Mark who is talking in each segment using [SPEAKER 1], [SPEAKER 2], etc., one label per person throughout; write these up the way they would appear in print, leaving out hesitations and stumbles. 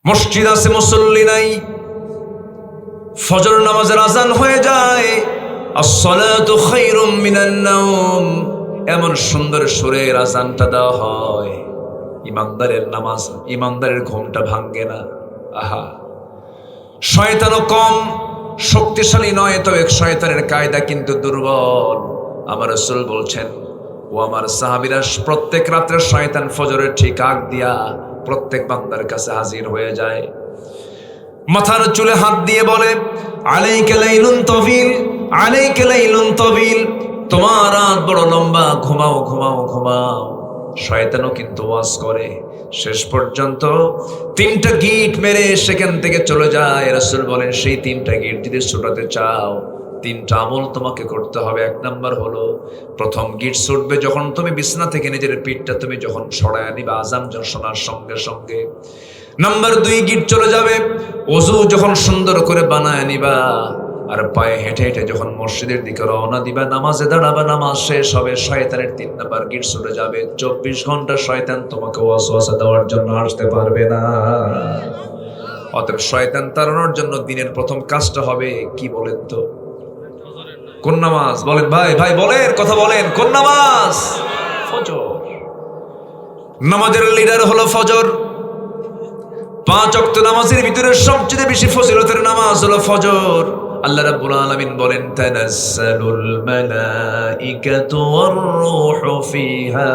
[SPEAKER 1] মসজিদ আছে, মুসল্লি নাই। ফজর নামাজের আজান হয়ে যায়, আসসালাতু খায়রুম মিনান নাওম, এমন সুন্দর সুরের আজানটা দেওয়া হয়, ইমানদারের নামাজ, ইমানদারের ঘুমটা ভাঙ্গে না। আহা, শয়তানও কম শক্তিশালী নয়, তবে শয়তানের কায়দা কিন্তু দুর্বল। আমার রাসূল বলছেন, ও আমার সাহাবীরা, প্রত্যেক রাত্রে শয়তান ফজরের ঠিক আগ দিয়া প্রত্যেক বান্দার কাছে হাজির হয়ে যায়, মাথার চুলে হাত দিয়ে বলে, আলাইকা লাইলুন তাবিল, আলাইকা লাইলুন তাবিল, তোমার রাত বড় লম্বা, ঘুমাও ঘুমাও ঘুমাও। শয়তানও কিন্তু ওয়াজ করে, শেষ পর্যন্ত 3টা গিট মেরে সেখান থেকে চলে যায়। রাসূল বলেন, সেই 3টা গিট যদি ছুটাতে চাও, 3টা আমল তোমাকে করতে হবে। 1 নাম্বার হলো, প্রথম গিট ছুটবে যখন তুমি বিছানা থেকে নিজের পিঠটা তুমি যখন সরায় নিবা আজান শোনার সঙ্গে সঙ্গে। নাম্বার 2 গিট চলে যাবে ওযু যখন সুন্দর করে বানায় নিবা, আর পায়ে হেঁটে হেঁটে যখন মসজিদের দিকে রওনা দিবা, নামাজে দাঁড়াবা, নামাজ শেষ হবে, শয়তানের 3 নাম্বার গিট ছুটে যাবে। 24 ঘন্টা শয়তান তোমাকে ওয়াসওয়াসা দেওয়ার জন্য আসতে পারবে না। অতএব শয়তান তাড়ানোর জন্য দিনের প্রথম কাজটা হবে কি বলেন তো? কোন নামাজ? বলেন ভাই, ভাই বলেন, কথা বলেন, কোন নামাজ? ফজর। নামাজের লিডার হলো ফজর। 5 ওয়াক্ত নামাজের ভিতরে সবচেয়ে বেশি ফজিলতের নামাজ হলো ফজর। আল্লাহ রাব্বুল আলামিন বলেন, তানাজ্জালুল মালাইকাতু ওয়ার রূহু ফিহা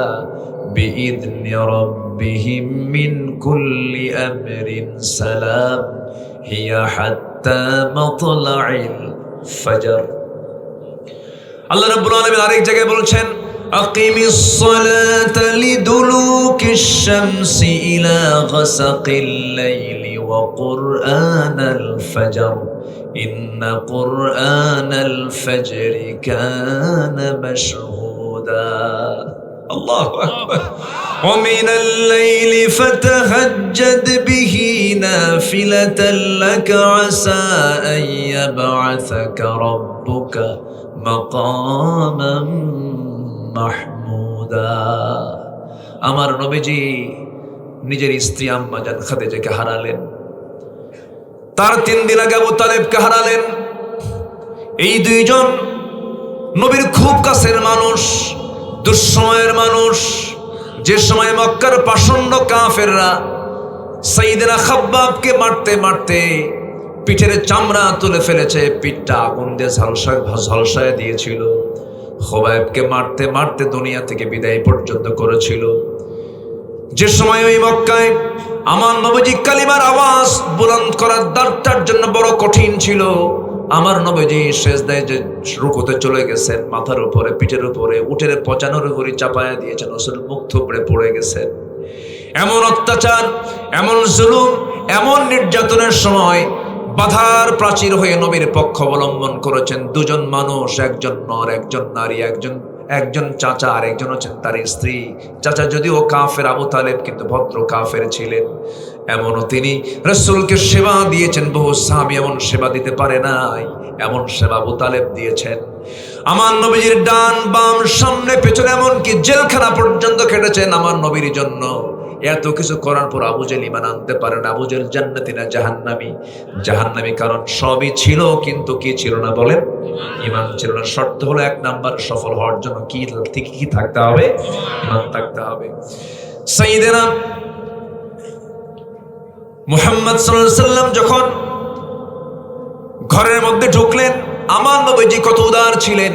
[SPEAKER 1] বিইذনি রাব্বিহিম মিন কুল্লি আমরিন সালাম হিয়া হাত্তা মাতলাইল ফজর। আল্লাহ রাব্বুল আলামিন আরেক জায়গায় বলছেন, আকিমিস সালাতা লিদুলুকিশ শামসি ইলা গাসাকিল লাইলি ওয়া কুরআনাল ফজর ইন্না কুরআনাল ফজরি কানা মাশহুদা। আল্লাহু আকবার। ওয়া মিনাল লাইলি ফাতাহাজ্জাদ বিহি নাফিলাতান লাকা আসা আন ইয়াবআসাকা রাব্বুকা মাকামান মাহমুদা। আমার নবীজি নিজের স্ত্রী আম্মা জান খাদিজাকে হারালেন, তার 3 দিন আগে আবু তালেবকে হারালেন। এই 2 জন নবীর খুব কাছের মানুষ, দুঃসময়ের মানুষ। যে সময় মক্কার পাষণ্ড কাফেররা সাইয়েদনা খাব্বাবকে মারতে মারতে পিঠের চামড়া তুলে ফেলেছে, পিঠটা আগুন দিয়ে ঝলসায় দিয়েছিল, খোবাইবকে মারতে মারতে দুনিয়া থেকে বিদায় পর্যন্ত করেছিল। যে সময় ওই মক্কায় আমার নবীজি কালিমার আওয়াজ বুলন্দ করার দ্বারটার জন্য বড় কঠিন ছিল, আমার নবীজি সেজদায় যে রুকুতে চলে গেছেন, মাথার উপরে পিঠের উপরে উটের পচানোর উপরে চাপায়া দিয়েছেন, রাসূল মুখ থুবড়ে পড়ে গেছেন। এমন অত্যাচার, এমন জুলুম, এমন নির্যাতনের সময় বাধার প্রাচীর হয়ে নবীর পক্ষ অবলম্বন করেছেন 2 জন মানুষ, একজন নর একজন নারী, একজন চাচা আর একজন হচ্ছেন তার স্ত্রী। চাচা যদিও কাফের, আবু তালেব কিন্তু ভদ্র কাফের ছিলেন। এমনও তিনি রাসূলকে সেবা দিয়েছেন, বহু সাহাবী এমন সেবা দিতে পারে নাই, এমন সেবা আবু তালেব দিয়েছেন। আমার নবীর ডান বাম সামনে পেছনে এমনকি জেলখানা পর্যন্ত কেটেছেন আমার নবীর জন্য। এত কিছু করার পর আবু জেল ঈমান আনতে পারে না। আবু জেল জান্নাতি না জাহান্নামী? জাহান্নামী, কারণ সবই ছিল কিন্তু কি ছিল না বলেন? ঈমান ছিল না। শর্ত হলো 1 নাম্বার, সফল হওয়ার জন্য কি থাকতে হবে? ঈমান থাকতে হবে। সাইয়েদনা মুহাম্মদ সাল্লাল্লাহু আলাইহি ওয়াসাল্লাম যখন ঘরের মধ্যে ঢুকলেন, আমার নবীজি কত উদার ছিলেন।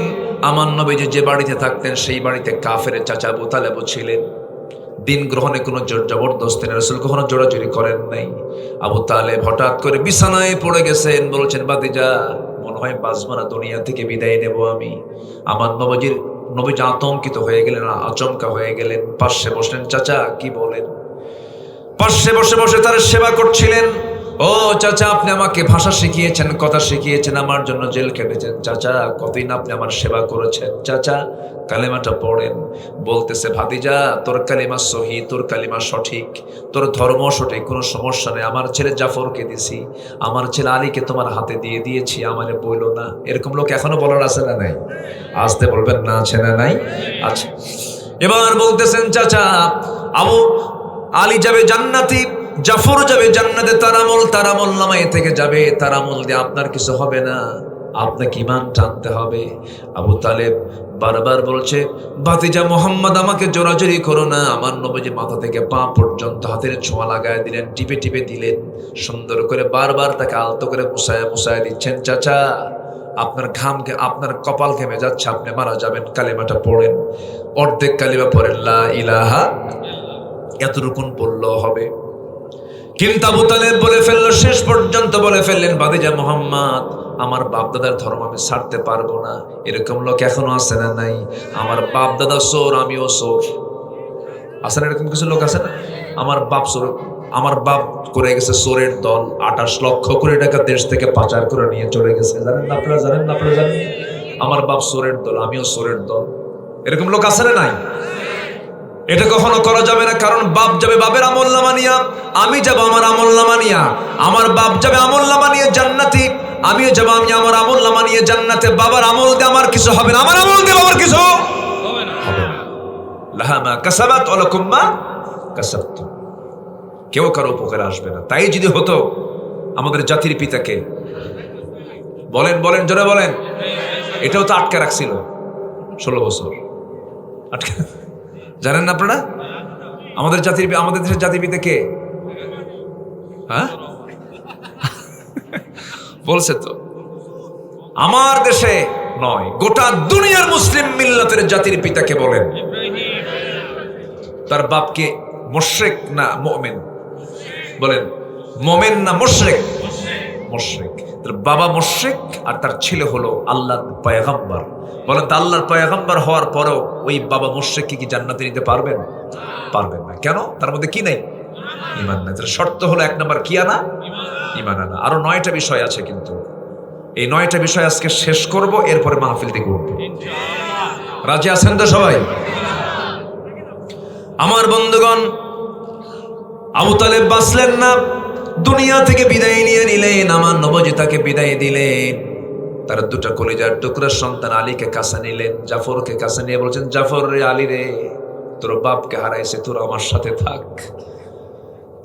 [SPEAKER 1] আমার নবীজি যে বাড়িতে থাকতেন সেই বাড়িতে কাফের চাচা আবু তালেবও ছিলেন। দিন গ্রহণে কোনো জোর জবরদস্তি নেই, রাসূল কখনো জোরাজুরি করেন নাই। আবু তালেব হঠাৎ করে বিছানায় পড়ে গেছেন, বলছেন, ভাতিজা মনে হয় বাঁচব না, দুনিয়া থেকে বিদায় নেব আমি। আমার নবীজি আতঙ্কিত হয়ে গেলেন, আচমকা হয়ে গেলেন। পাশে বসলেন, চাচা কি বলেন? পাশে বসে বসে তার সেবা করছিলেন। ও চাচা, আপনি আমাকে ভাষা শিখিয়েছেন, কথা শিখিয়েছেন, আমার জন্য জেল কেটেছেন। চাচা, কতদিন আপনি আমার সেবা করেছেন। চাচা কালেমাটা পড়েন। বলতেছে, ভাতিজা তোর কালিমা সহি, তোর কালিমা সঠিক, তোর ধর্ম সঠিক, কোনো সমস্যা নেই। আমার ছেলে জাফরকে দিছি, আমার ছেলে আলীকে তোমার হাতে দিয়ে দিয়েছি, আমারে বইলো না। এরকম লোক এখনো বলার আছে না নাই? আসতে বলবেন না, আছে না নাই? আছে। এবার বলতেছেন, চাচা আলী যাবে জান্নাতি, জাফর যাবে জান্নাতে, তার আমল নামায় থেকে যাবে, তার আমল দিয়ে আপনার কিছু হবে না, আপনাকে ঈমান টানতে হবে। আবু তালেব বারবার বলছে, ভাতিজা মুহাম্মদ আমাকে জোরাজুরি করো না। আমার নবীজি মাথা থেকে পা পর্যন্ত হাতের ছোঁয়া লাগায় দিলেন, টিপে টিপে দিলেন, সুন্দর করে বারবার তাকে আলতো করে মুছায়া দিচ্ছেন। চাচা, আপনার আপনার কপাল ঘেমে যাচ্ছে, আপনি মারা যাবেন, কালিমাটা পড়েন। অর্ধেক কালিমা পড়েন, লা ইলাহা, এতটুকুন পড়লেও হবে। কিন্তু আবু তালেব বলে ফেললো, শেষ পর্যন্ত বলে ফেললেন, ভাতিজা মুহাম্মদ আমার বাপ দাদার ধর্ম আমি ছাড়তে পারবো না। এরকম লোক এখনো আছে না নাই? আমার বাপ দাদা চোর, আমিও চোর। আছে না এরকম কিছু লোক? আছে না? আমার বাপ চোর, আমার বাপ করে গেছে চোরের দল, 28 লক্ষ কোটি টাকা দেশ থেকে পাচার করে নিয়ে চলে গেছে। জানেন না আপনারা? জানেন না আপনারা? জানেন? আমার বাপ চোরের দল, আমিও চোরের দল। এরকম লোক আছে না নাই? এটা কখনো করা যাবে না, কারণ বাপ যাবে বাপের আমলনামা নিয়া, আমি যাব আমার আমলনামা নিয়া। আমার বাপ যাবে আমলনামা নিয়ে জান্নাতি, আমিও যাব আমি আমার আমলনামা নিয়ে জান্নাতে। বাবার আমল দিয়ে আমার কিছু হবে না, আমার আমল দিয়ে বাবার কিছু হবে না। লাহা মা কাসাবাত ওয়া লাকুম মা কাসাবতুম। কেউ কারো উপকারে আসবে না। তাই যদি হতো, আমাদের জাতির পিতাকে বলেন বলেন জোরে বলেন, এটাও তো আটকে রাখছিল 16 বছর আটকে। জানেন না আপনারা আমাদের দেশের জাতির পিতা কে? হ্যাঁ বলছে তো, আমার দেশে নয়, গোটা দুনিয়ার মুসলিম মিল্লাতের জাতির পিতাকে বলেন। তার বাপকে মুশরিক না মুমিন বলেন? মুমিন না মুশরিক? মুশরিক। তার বাবা মুশরিক আর তার ছেলে হলো আল্লাহর পয়গম্বর। বলেন তো, আল্লাহর পয়গম্বর হওয়ার পরেও ওই বাবা মুশরিককে কি জান্নাতে নিতে পারবেন? পারবেন না। কেন? তার মধ্যে কি নাই? ঈমান নাই। তার শর্ত হলো 1 নাম্বার কি আনা? ঈমান আনা। আরো 9টা বিষয় আছে, কিন্তু এই 9টা বিষয় আজকে শেষ করব, এরপরে মাহফিল থেকে উঠবো। রাজি আছেন তো সবাই? আমার বন্ধুগণ, আবু তালেব বাঁচলেন না, দুনিয়া থেকে বিদায় নিয়ে নিলেন। আমার নবজি তাকে বিদায় দিলেন। তার 2টা কলিজার টুকরার সন্তান আলীকে কাছে নিলেন, জাফরকে কাছে নিয়ে বলছেন, জাফর রে, আলী রে, তোর বাপকে হারাইছে, তোর আমার সাথে থাক।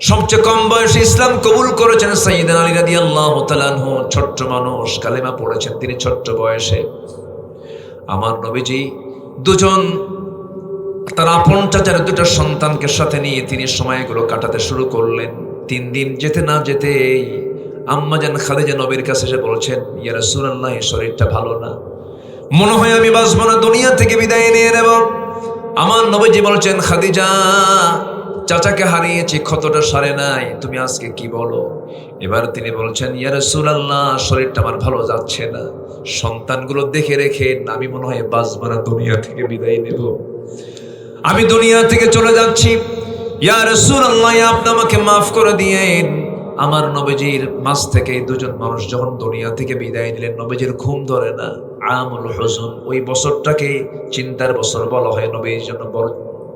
[SPEAKER 1] সবচেয়ে কম বয়সে ইসলাম কবুল করেছেন সাইয়েদনা আলী রাদিয়াল্লাহু তাআলা আনহু। ছোট্ট মানুষ, কালেমা পড়েছেন তিনি ছোট্ট বয়সে। আমার নবীজি দুজন তার আপন চাচার 2টা সন্তানকে সাথে নিয়ে তিনি সময়গুলো কাটাতে শুরু করলেন। 3 দিন যেতে না যেতেই আম্মাজান খাদিজা নবীর কাছে এসে বলছেন, ইয়া রাসূলুল্লাহ, শরীরটা ভালো না, মনে হয় আমি বাঁচবো না, দুনিয়া থেকে বিদায় নিয়ে নেব। আমার নবীজি বলছেন, খাদিজা, চাচাকে হারিয়েছি, ক্ষতটা সারে নাই, তুমি আজকে কি বলো? এবার তিনি বলছেন, ইয়া রাসূলুল্লাহ, শরীরটা আমার ভালো যাচ্ছে না, সন্তানগুলো দেখে রেখে আমি মনে হয় বাঁচবো না, দুনিয়া থেকে বিদায় নেব, আমি দুনিয়া থেকে চলে যাচ্ছি। ইয়া রাসূলুল্লাহ, আপনি আমাকে মাফ করে দিয়েন। আমার নবীজির মাঝ থেকে এই 2জন মানুষ যখন দুনিয়া থেকে বিদায় নিলেন, নবীজির ঘুম ধরে না। আমুল হুজুন, ওই বছরটাকে চিন্তার বছর বলা হয়। নবীর জন্য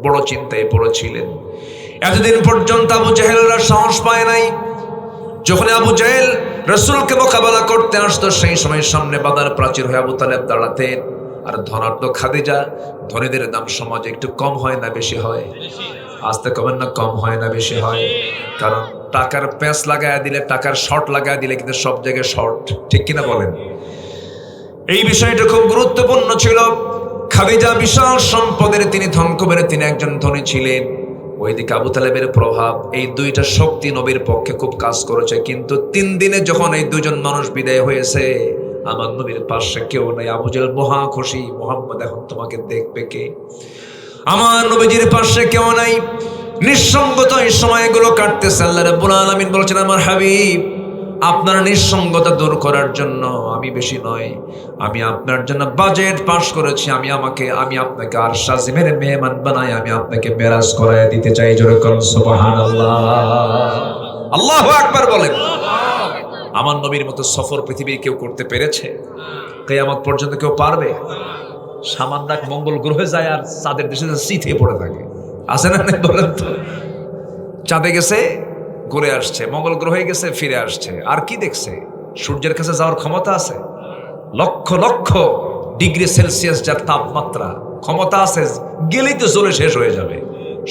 [SPEAKER 1] বড় চিন্তায় পড়েছিলেন। এতদিন পর্যন্ত আবু জাহেলরা সাহস পায় নাই। যখন আবু জাহেল রাসূলকে মোকাবেলা করতে আসতো, সেই সময় সামনে বাধার প্রাচীর হয়ে আবু তালেব দাঁড়াতেন। আর ধনাঢ্য খাদিজা, ধনীদের দাম সমাজে একটু কম হয় না বেশি হয়? আস্তে কমেন না, কম হয় না বেশি হয়? কারণ টাকার প্যাঁচ লাগায় দিলে, টাকার শর্ট লাগায় দিলে কিন্তু সব জায়গায় শর্ট, ঠিক কিনা বলেন? এই বিষয়টা খুব গুরুত্বপূর্ণ ছিল। খাদিজা বিশাল সম্পদের তিনি ধনকুবের, তিনি একজন ধনী ছিলেন। ওইদিকে আবু তালেবের প্রভাব, এই 2টা শক্তি নবীর পক্ষে খুব কাজ করেছে। কিন্তু 3 দিনে যখন এই 2জন মানুষ বিদায় হয়েছে, আমার নবীর পাশে কেউ নাই। আবু জাহেল মহা খুশি, মুহাম্মদ এখন তোমাকে দেখবে কে? আমার নবীজির পাশে কেউ নাই, নিঃসঙ্গতা এই সময়গুলো কাটতেছে। আল্লাহ রাব্বুল আলামিন বলছেন, আমার হাবিব, আপনার নিঃসঙ্গতা দূর করার জন্য আমি বেশি নয়, আমি আপনার জন্য বাজেট পাস করেছি। আমি আপনাকে আরশ আজিমের মেহমান বানাই, আমি আপনাকে মেরাজ করায় দিতে চাই। জোরে করুন সুবহানাল্লাহ, আল্লাহু আকবার বলেন। আমার নবীর মতো সফর পৃথিবীর কেউ করতে পেরেছে? কিয়ামত পর্যন্ত কেউ পারবে? সামান্য এক মঙ্গল গ্রহে যায় আর চাঁদের দেশে শীতে পড়ে থাকে, আছে না? বলেন তো, চাঁদে গেছে, ঘুরে আসছে, মঙ্গল গ্রহে গেছে, ফিরে আসছে, আর কি দেখছে? সূর্যের কাছে যাওয়ার ক্ষমতা আছে? লক্ষ লক্ষ ডিগ্রি সেলসিয়াস যার তাপমাত্রা, ক্ষমতা আছে, গেলেই তো জ্বলে শেষ হয়ে যাবে।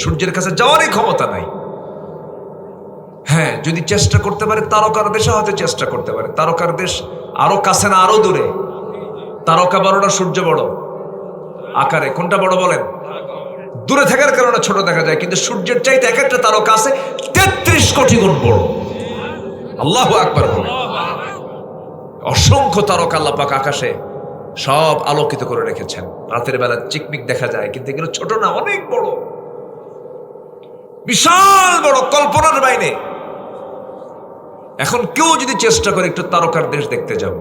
[SPEAKER 1] সূর্যের কাছে যাওয়ারই ক্ষমতা নাই। হ্যাঁ, যদি চেষ্টা করতে পারে তারকার দেশে হয়তো চেষ্টা করতে পারে। তারকার দেশ আরো কাছে না আরো দূরে? তারকা বড় না সূর্য বড় আকারে? কোনটা বড় বলেন? দূরে থাকার কারণে ছোট দেখা যায়, কিন্তু সূর্যের চাইতে এক একটা তারকা আছে 33 কোটি গুণ বড়। আল্লাহু আকবার বলে। অসংখ্য তারকা আল্লাহ পাক আকাশে সব আলোকিত করে রেখেছেন। রাতের বেলা চিকমিক দেখা যায়, কিন্তু এগুলো ছোট না, অনেক বড়, বিশাল বড়, কল্পনার বাইরে। এখন কেউ যদি চেষ্টা করে একটু তারকার দেশ দেখতে যাব,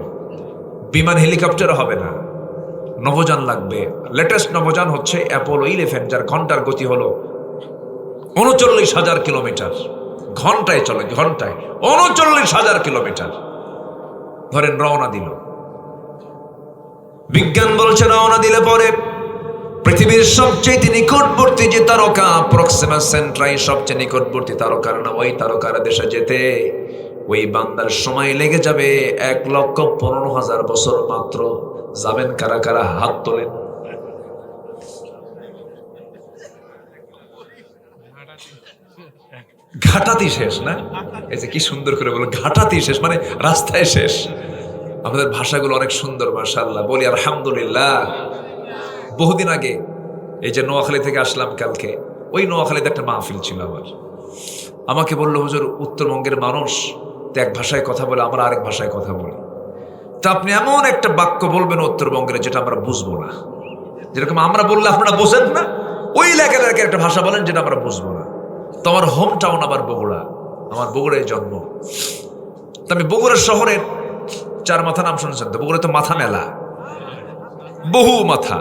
[SPEAKER 1] বিমান হেলিকপ্টার হবে না, নভোযান লাগবে। লেটেস্ট নভোযান হচ্ছে অ্যাপোলো 11, যার ঘন্টার গতি হলো 39,000 কিলোমিটার। ঘন্টায় চলে, ঘন্টায় 39,000 কিলোমিটার। ধরেন রওনা দিল, বিজ্ঞান বলছে রওনা দিলে পরে পৃথিবীর সবচেয়ে নিকটবর্তী যে তারকা, প্রক্সিমা সেন্ট্রাই সবচেয়ে নিকটবর্তী তারকার নাম, ওই তারকার দেশে যেতে ওই বান্দার সময় লেগে যাবে 1,15,000 বছর মাত্র। যাবেন কারা কারা? হাত তোলেন। ঘাটাতি শেষ না? এই যে কি সুন্দর করে বলো, ঘাটাতি শেষ মানে রাস্তায় শেষ। আমাদের ভাষাগুলো অনেক সুন্দর, মাশাআল্লাহ, বলি আলহামদুলিল্লাহ। বহুদিন আগে এই যে নোয়াখালী থেকে আসলাম কালকে, ওই নোয়াখালীতে একটা মাহফিল ছিল আমার। আমাকে বললো, হুজুর উত্তরবঙ্গের মানুষ তো এক ভাষায় কথা বলে, আমরা আরেক ভাষায় কথা বলি, তা আপনি এমন একটা বাক্য বলবেন উত্তরবঙ্গের যেটা আমরা বুঝবো না। যেরকম আমরা বললে আপনারা বোঝেন না, ওই এলাকার একটা ভাষা বলেন যেটা আমরা বুঝবো না। তো আমার হোম টাউন আবার বগুড়া, আমার বগুড়ায় জন্ম। তো আমি বগুড়া শহরের 4 মাথা নাম শুনেছেন তো? বগুড়া তো মাথা মেলা, বহু মাথা,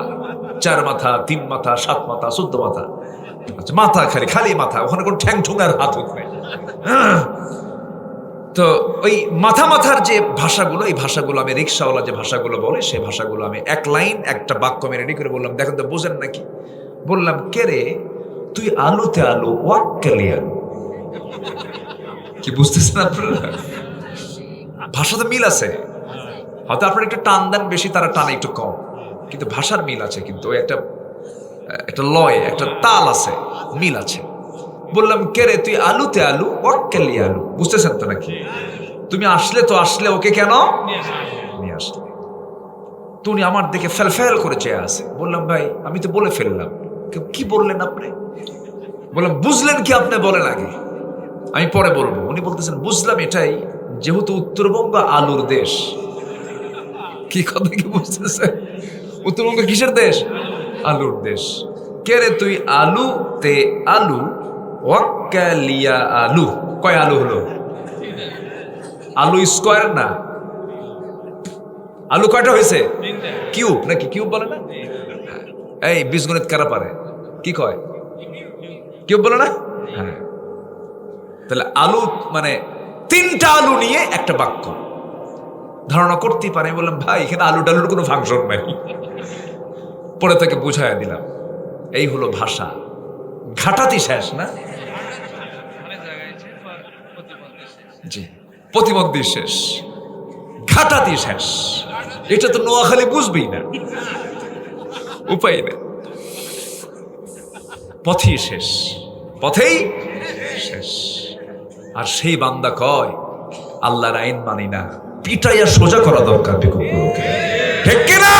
[SPEAKER 1] 4 মাথা, 3 মাথা, 7 মাথা, 14 মাথা। আচ্ছা, মাথা খালি খালি মাথা, ওখানে কোন ঠ্যাং ঠুং আর হাত হুত নেই। তো ওই মাথা মাথার যে ভাষাগুলো, এই ভাষাগুলো আমি, রিক্সাওয়ালা যে ভাষাগুলো বলে, সেই ভাষাগুলো আমি এক লাইন একটা বাক্য আমি রেডি করে বললাম, দেখেন তো বোঝেন নাকি? বললাম, কে রে তুই আলুতে আলু, ওয়াক্কালি আলু। কি বুঝতেছেন আপনারা? ভাষা তো মিল আছে, হয়তো আপনারা একটু টান দেন বেশি, তারা টান একটু কম, কিন্তু ভাষার মিল আছে। কিন্তু একটা লয়, একটা তাল আছে, মিল আছে। বললাম, কে রে তুই আলুতে আলু, ওয়াক্কালি আলু। বুঝতেছেন তো নাকি? তুমি আসলে তো আসলে, ওকে কেন নিয়ে আসলে? তো উনি আমার দিকে ফেল করে চেয়ে আছে। বললাম, ভাই আমি তো বলে ফেললাম। কি বললেন আপনি? বললাম, বুঝলেন কি আপনি? বলেন আগে, আমি পরে বলবো। উনি বলতেছেন, বুঝলাম এটাই, যেহেতু উত্তরবঙ্গ আলুর দেশ। কি কথা কি বুঝতেছে? উত্তরবঙ্গ কিসের দেশ? আলুর দেশ। কে রে তুই আলুতে আলু, ওয়াক্কালিয়া আলু। কয় আলু হলো? আলু স্কোয়ার না, আলু কয়টা হয়েছে? কিউব নাকি? কিউব বলে না? এই বীজগণিত কারা পারে? কি কয়? কিউব বলে না? হ্যাঁ। তাহলে আলু মানে 3টা আলু নিয়ে একটা বাক্য ধারণা করতেই পারে। বললাম, ভাই এখানে আলু টালুর কোনো ফাংশন নাই। পরে তাকে বুঝাইয়া দিলাম, এই হলো ভাষা। ঘাটাতি শেষ না? জি, প্রতিবন্ধী শেষ, ঘাটাতি শেষ। এটা তো নোয়াখালী বুঝবেই না, উপায় নেই। পথই শেষ, পথেই শেষ। আর সেই বান্দা কয়, আল্লাহর আইন মানি না, পিটাইয়া সোজা করা দরকার বেকুবগুলোকে, ঠিক কিনা?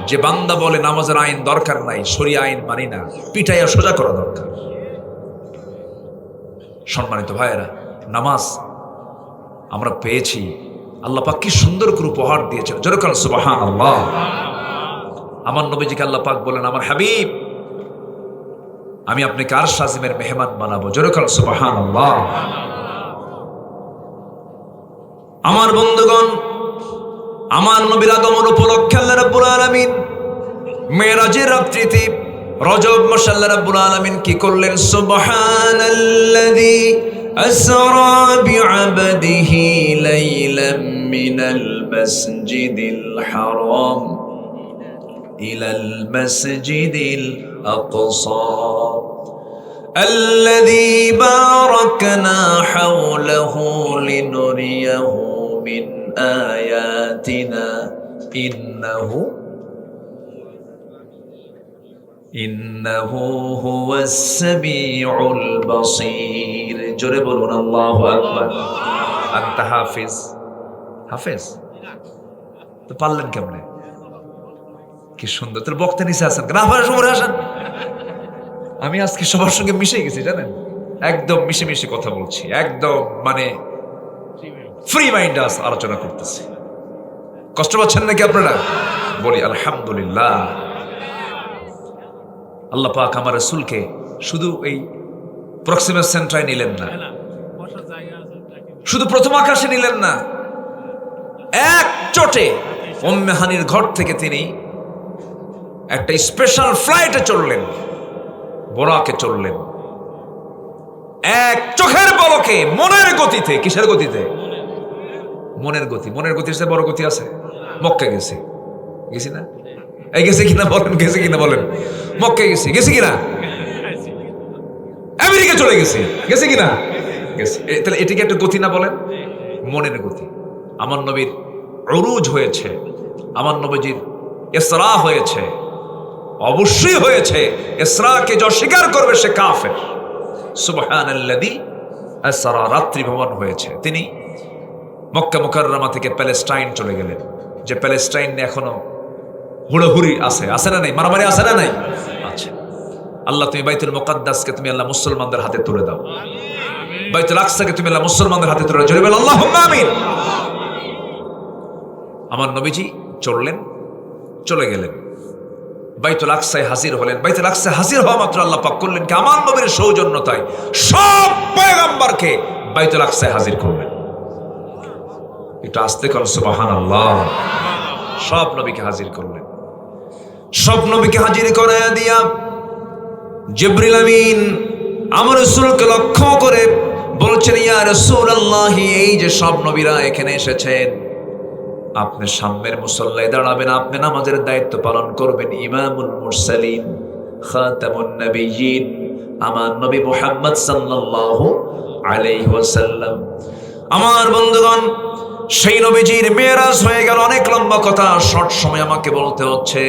[SPEAKER 1] যে বান্দা বলে নামাজের আইন দরকার নাই, শরিয়া আইন মানি না, পিটাইয়া সোজা করা দরকার। সম্মানিত ভাইয়েরা, নামাজ আমরা পেয়েছি, আল্লাহ পাক কি সুন্দর করে উপহার দিয়েছেন। যেরকম সুবহানাল্লাহ। আমার নবীজিকে আল্লাহ পাক বলেন, আমার হাবিব, আমি আপনাকে আরশ আজিমের মেহমান বানাবো। যেরকম সুবহানাল্লাহ। আমার বন্ধুগণ, আমার নবীর আগমন উপলক্ষে আল্লাহ রাব্বুল আলামিন মেরাজের রাত্রিতে রজব মাসে আল্লাহ রাব্বুল আলামিন কি করলেন? সুবহানাল্লাযী আসরা বিআবদিহি লাইলাম মিনাল মাসজিদিল হারাম ইলাল মাসজিদিল আকসা আল্লাযী বারাকনা হাওলাহু লিনুরিয়াহু মিন আয়াতিনা ইন্নাহু হুয়াস সামিউল বাসীর। জোরে বলুন আল্লাহু আকবার। আনতা হাফিজ, হাফেজ তো পারলেন কেমনে? কি সুন্দর, তোর বক্তা নিচে আছেন কেন? আপনারা সবাই আসেন। আমি আজকে সবার সঙ্গে মিশে গেছি জানেন, একদম মিশে মিশে কথা বলছি, একদম মানে ফ্রি মাইন্ড আলোচনা করতেছি। কষ্ট পাচ্ছেন নাকি আপনারা? বলি আলহামদুলিল্লাহ। আল্লাহ পাক আমার রাসূলকে শুধু এই প্রক্সিমাস সেন্টারে নিলেন না, শুধু প্রথম আকাশে নিলেন না, এক চোটে উম্মে হানির ঘর থেকে তিনি একটা স্পেশাল ফ্লাইটে চললেন, বোরাকে চললেন, এক চোখের পলকে, মনের গতিতে। কিসের গতিতে? মনের গতি। মনের গতির চেয়ে বড় গতি আছে? মক্কা গেছি, গেছি না? এই গেছে কিনা বলেন, গেছে কিনা বলেন? মক্কা গেছি, গেছি কিনা? আমেরিকা চলে গেছি, গেছে কিনা? গেছি। তাহলে এটিকে একটা গতি না বলেন? মনের গতি। আমার নবীর উরুজ হয়েছে, আমার নবীজির ইসরা হয়েছে, অবশ্যই হয়েছে। ইসরাকে যে অস্বীকার করবে সে কাফের। সুবহানাল্লাযী আসরা, রাত্রি ভ্রমণ হয়েছে। তিনি মক্কা মুকাররমা থেকে প্যালেস্টাইন চলে গেলেন, যে প্যালেস্টাইন এখনো হুড়োহুড়ি আছে, আছে না নাই? মারামারি আছে না নাই? আছে। আল্লাহ তুমি বাইতুল মুকাদ্দাসকে তুমি আল্লাহ মুসলমানদের হাতে তুলে দাও, বাইতুল আকসাকে তুমি আল্লাহ মুসলমানদের হাতে তুলে দাও। জোরে বল আল্লাহুম্মা আমিন। আমার নবীজি চললেন, চলে গেলেন, বাইতুল আকসায় হাজির হলেন। বাইতুল আকসায় হাজির হওয়া মাত্র আল্লাহ পাক করলেন কি, আমার নবীর সৌজন্যতায় সব পয়গম্বরকে বাইতুল আকসায় হাজির করলেন। একটু আস্তে কর সুবহানাল্লাহ। সব নবীকে হাজির করলেন। সব নবীকে হাজির করে দিয়া জিবরিল আমিন আমার রাসূলকে লক্ষ্য করে বলছেন, ইয়া রাসূলুল্লাহ, এই যে সব নবীরা এখানে এসেছেন, আপনি সামনের মুসল্লায় দাঁড়াবেন, আপনি নামাজের দায়িত্ব পালন করবেন। ইমামুল মুরসালিন, খাতামুন নবিয়্যিন, আমার নবী মুহাম্মদ সাল্লাল্লাহু আলাইহি ওয়াসাল্লাম। আমার বন্ধুগণ, সেই নবীজির মেরাজ হয়ে গেল। অনেক লম্বা কথা, শর্ট সময় আমাকে বলতে হচ্ছে।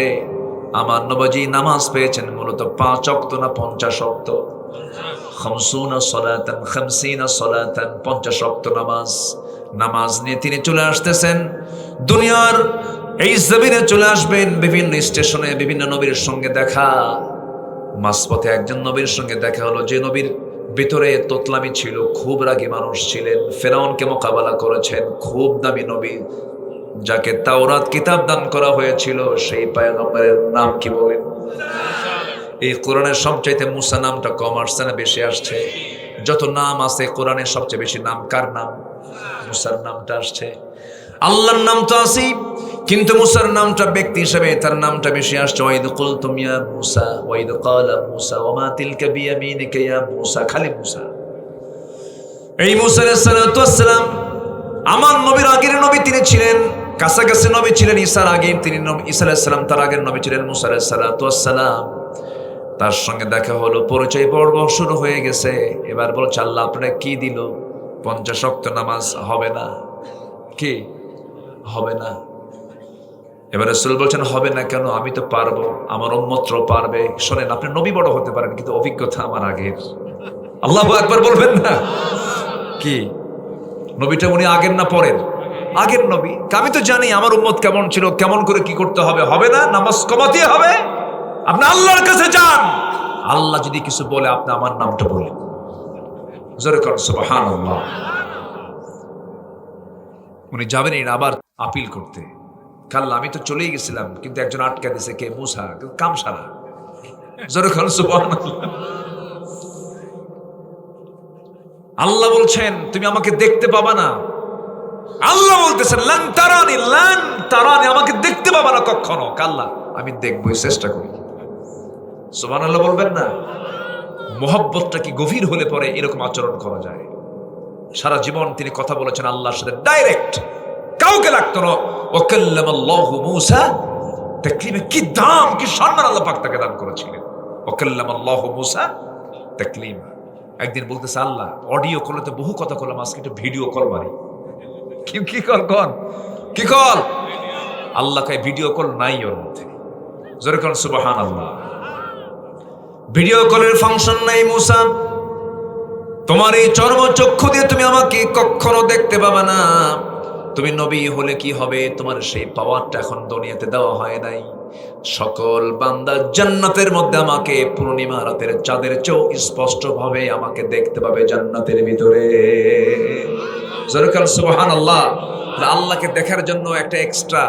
[SPEAKER 1] আমার নবীজি নামাজ পেয়েছেন মূলত 5 ওয়াক্ত না 50 ওয়াক্ত? 50 সালাতান, 50 সালাতান, 50 ওয়াক্ত নামাজ। নামাজ নিয়ে তিনি চলে আসতেছেন দুনিয়ার এই জমিনে, চলে আসবেন। বিভিন্ন স্টেশনে বিভিন্ন নবীর সঙ্গে দেখা। মাঝপথে একজন নবীর সঙ্গে দেখা হলো, যে নবীর ভিতরে তোতলামি ছিল, খুব রাগী মানুষ ছিলেন, ফেরাউনকে মোকাবেলা করেছেন, খুব দামি নবী, যাকে তাওরাত কিতাব দান করা হয়েছিল। সেই পয়গম্বরের নাম কি বলেন? এই কোরআনের সবচাইতে মুসা নামটা কম আসছে না বেশি আসছে? যত নাম আছে কোরআনের সবচেয়ে বেশি নাম কার নাম? মুসার নামটা আসছে। আল্লাহর নাম তো আছেই, কিন্তু মুসার নামটা ব্যক্তি হিসেবে তার নামটা বেশি আসছে। ওয়াইদ কুলতুম ইয়া মুসা, ওয়াইদ ক্বালা মুসা ওয়া মা তিলকা বিয়ামিনিকা ইয়া মুসা। খালি মুসা। এই মুসা আলাইহিস সালাতু ওয়াস সালাম আমার নবীর আগের নবী তিনি ছিলেন, কাছাকাছি নবী ছিলেন ঈসার আগে। তিনি ঈসা আলাইহিস সালাম তার আগের নবী ছিলেন মুসা আলাইহিস সালাতু ওয়াস সালাম। তার সঙ্গে দেখা হলো, পরিচয় পর্ব শুরু হয়ে গেছে। এবার বলছে, আল্লাহ আপনারা কি দিল? 50 ওয়াক্ত নামাজ হবে না? কি হবে না? এবার রাসূল বলছেন, হবে না কেন? আমি তো পারবো, আমার উম্মতরাও পারবে। শোনেন, আপনি নবী বড় হতে পারেন, কিন্তু অভিজ্ঞতা আমার আগের। আল্লাহু আকবার বলবেন না? কি নবীটা উনি আগের না পরের? আগের নবী। আমি তো জানি আমার উম্মত কেমন ছিল, কেমন করে কি করতে হবে। হবে না? নামাজ কমাতে হবে। আপনি আল্লাহর কাছে যান, আল্লাহ যদি কিছু বলে আপনি আমার নামটা বলেন। জোরে কর সুবহানাল্লাহ। উনি যাবেন আবার আপিল করতে। কাল্লা আমি তো চলেই গেছিলাম, কিন্তু একজন আটকা দিয়েছে। কে? মুসা। কাম সারা। জোরে কর সুবহানাল্লাহ। আল্লাহ বলছেন, তুমি আমাকে দেখতে পাবা না। আল্লাহ বলতেছেন, লান তারানি, লান তারানি, আমাকে দেখতে পাবা না কখনো। কাল্লা আমি দেখবই, চেষ্টা করি। সুবহানাল্লাহ বলবেন না? মোহব্বতটা কি গভীর হলে পরে এরকম আচরণ করা যায়। সারা জীবন তিনি কথা বলেছেন আল্লাহর সাথে ডাইরেক্ট, কাউকে লাগতো না। ওয়াকাল্লামাল্লাহু মূসা তাকলিমা। কি দাম, কি সম্মান আল্লাহ পাক তাকে দান করেছিলেন। ওয়াকাল্লামাল্লাহু মূসা তাকলিমা। একদিন বলতেছে, আল্লাহ অডিও কলে তো বহু কথা বললাম, আজকে একটু ভিডিও কল মারি। কি কল? কোন কি কল? আল্লাহ কয় ভিডিও কল নাই ওর মধ্যে। জোরে কোন সুবহানাল্লাহ। ভিডিও কলের ফাংশন নাই। মুসা তোমার এই চর্মচক্ষু দিয়ে তুমি আমাকে কখনো দেখতে পাবে না। তুমি নবী হলে কি হবে, তোমার সেই পাওয়ারটা এখন দুনিয়াতে দেওয়া হয় নাই। সকল বান্দা জান্নাতের মধ্যে আমাকে পূর্ণিমা রাতের চাঁদের চেয়েও স্পষ্ট ভাবে আমাকে দেখতে পাবে জান্নাতের ভিতরে। সুবহানাল্লাহ। আল্লাহকে দেখার জন্য একটা এক্সট্রা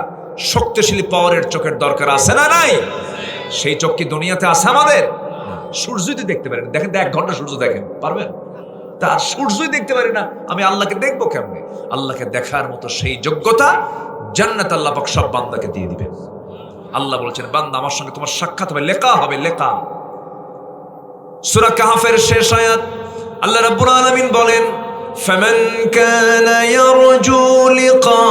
[SPEAKER 1] শক্তিশালী পাওয়ারের চোখের দরকার আছে না নাই? সেই চোখ কি দুনিয়াতে আছে আমাদের? সূর্যই দেখতে পারেন, দেখেন 1 ঘন্টা সূর্য দেখেন, পারবেন? তার সূর্যই দেখতে পারি না, আমি আল্লাহকে দেখবো কেমনে? আল্লাহকে দেখার মতো সেই যোগ্যতা জান্নাত আল্লাহ পাক সব বান্দাকে দিয়ে দিবেন। আল্লাহ বলেছেন, বান্দা আমার সঙ্গে তোমার সাক্ষাৎ হবে, লেখা হবে, লেখা। সূরা কাহফের শেষ আয়াত আল্লাহ রাব্বুল আলামিন বলেন, ফামান কানা ইয়ারজু লিকা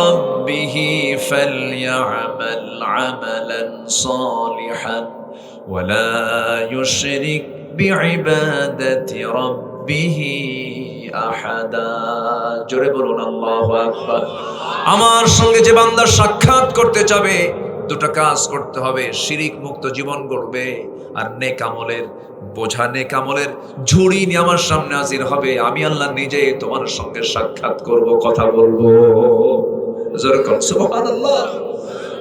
[SPEAKER 1] রাব্বিহি ফালইআমাল আমালান সালিহান ওয়ালা ইউশরিক বিইবাদাতি রাব্বিহি আহাদা। জোরে বলুন আল্লাহু আকবার। আমার সঙ্গে যে বান্দা সাক্ষাৎ করতে চাবে, দুটো কাজ করতে হবে, শিরিক মুক্ত জীবন গড়বে আর নেক আমলের বোঝা, নেক আমলের ঝুড়ি নিয়ে আমার সামনে হাজির হবে। আমি আল্লাহ নিজে তোমার সঙ্গে সাক্ষাৎ করব, কথা বলবো। জোরে বলুন সুবহানাল্লাহ।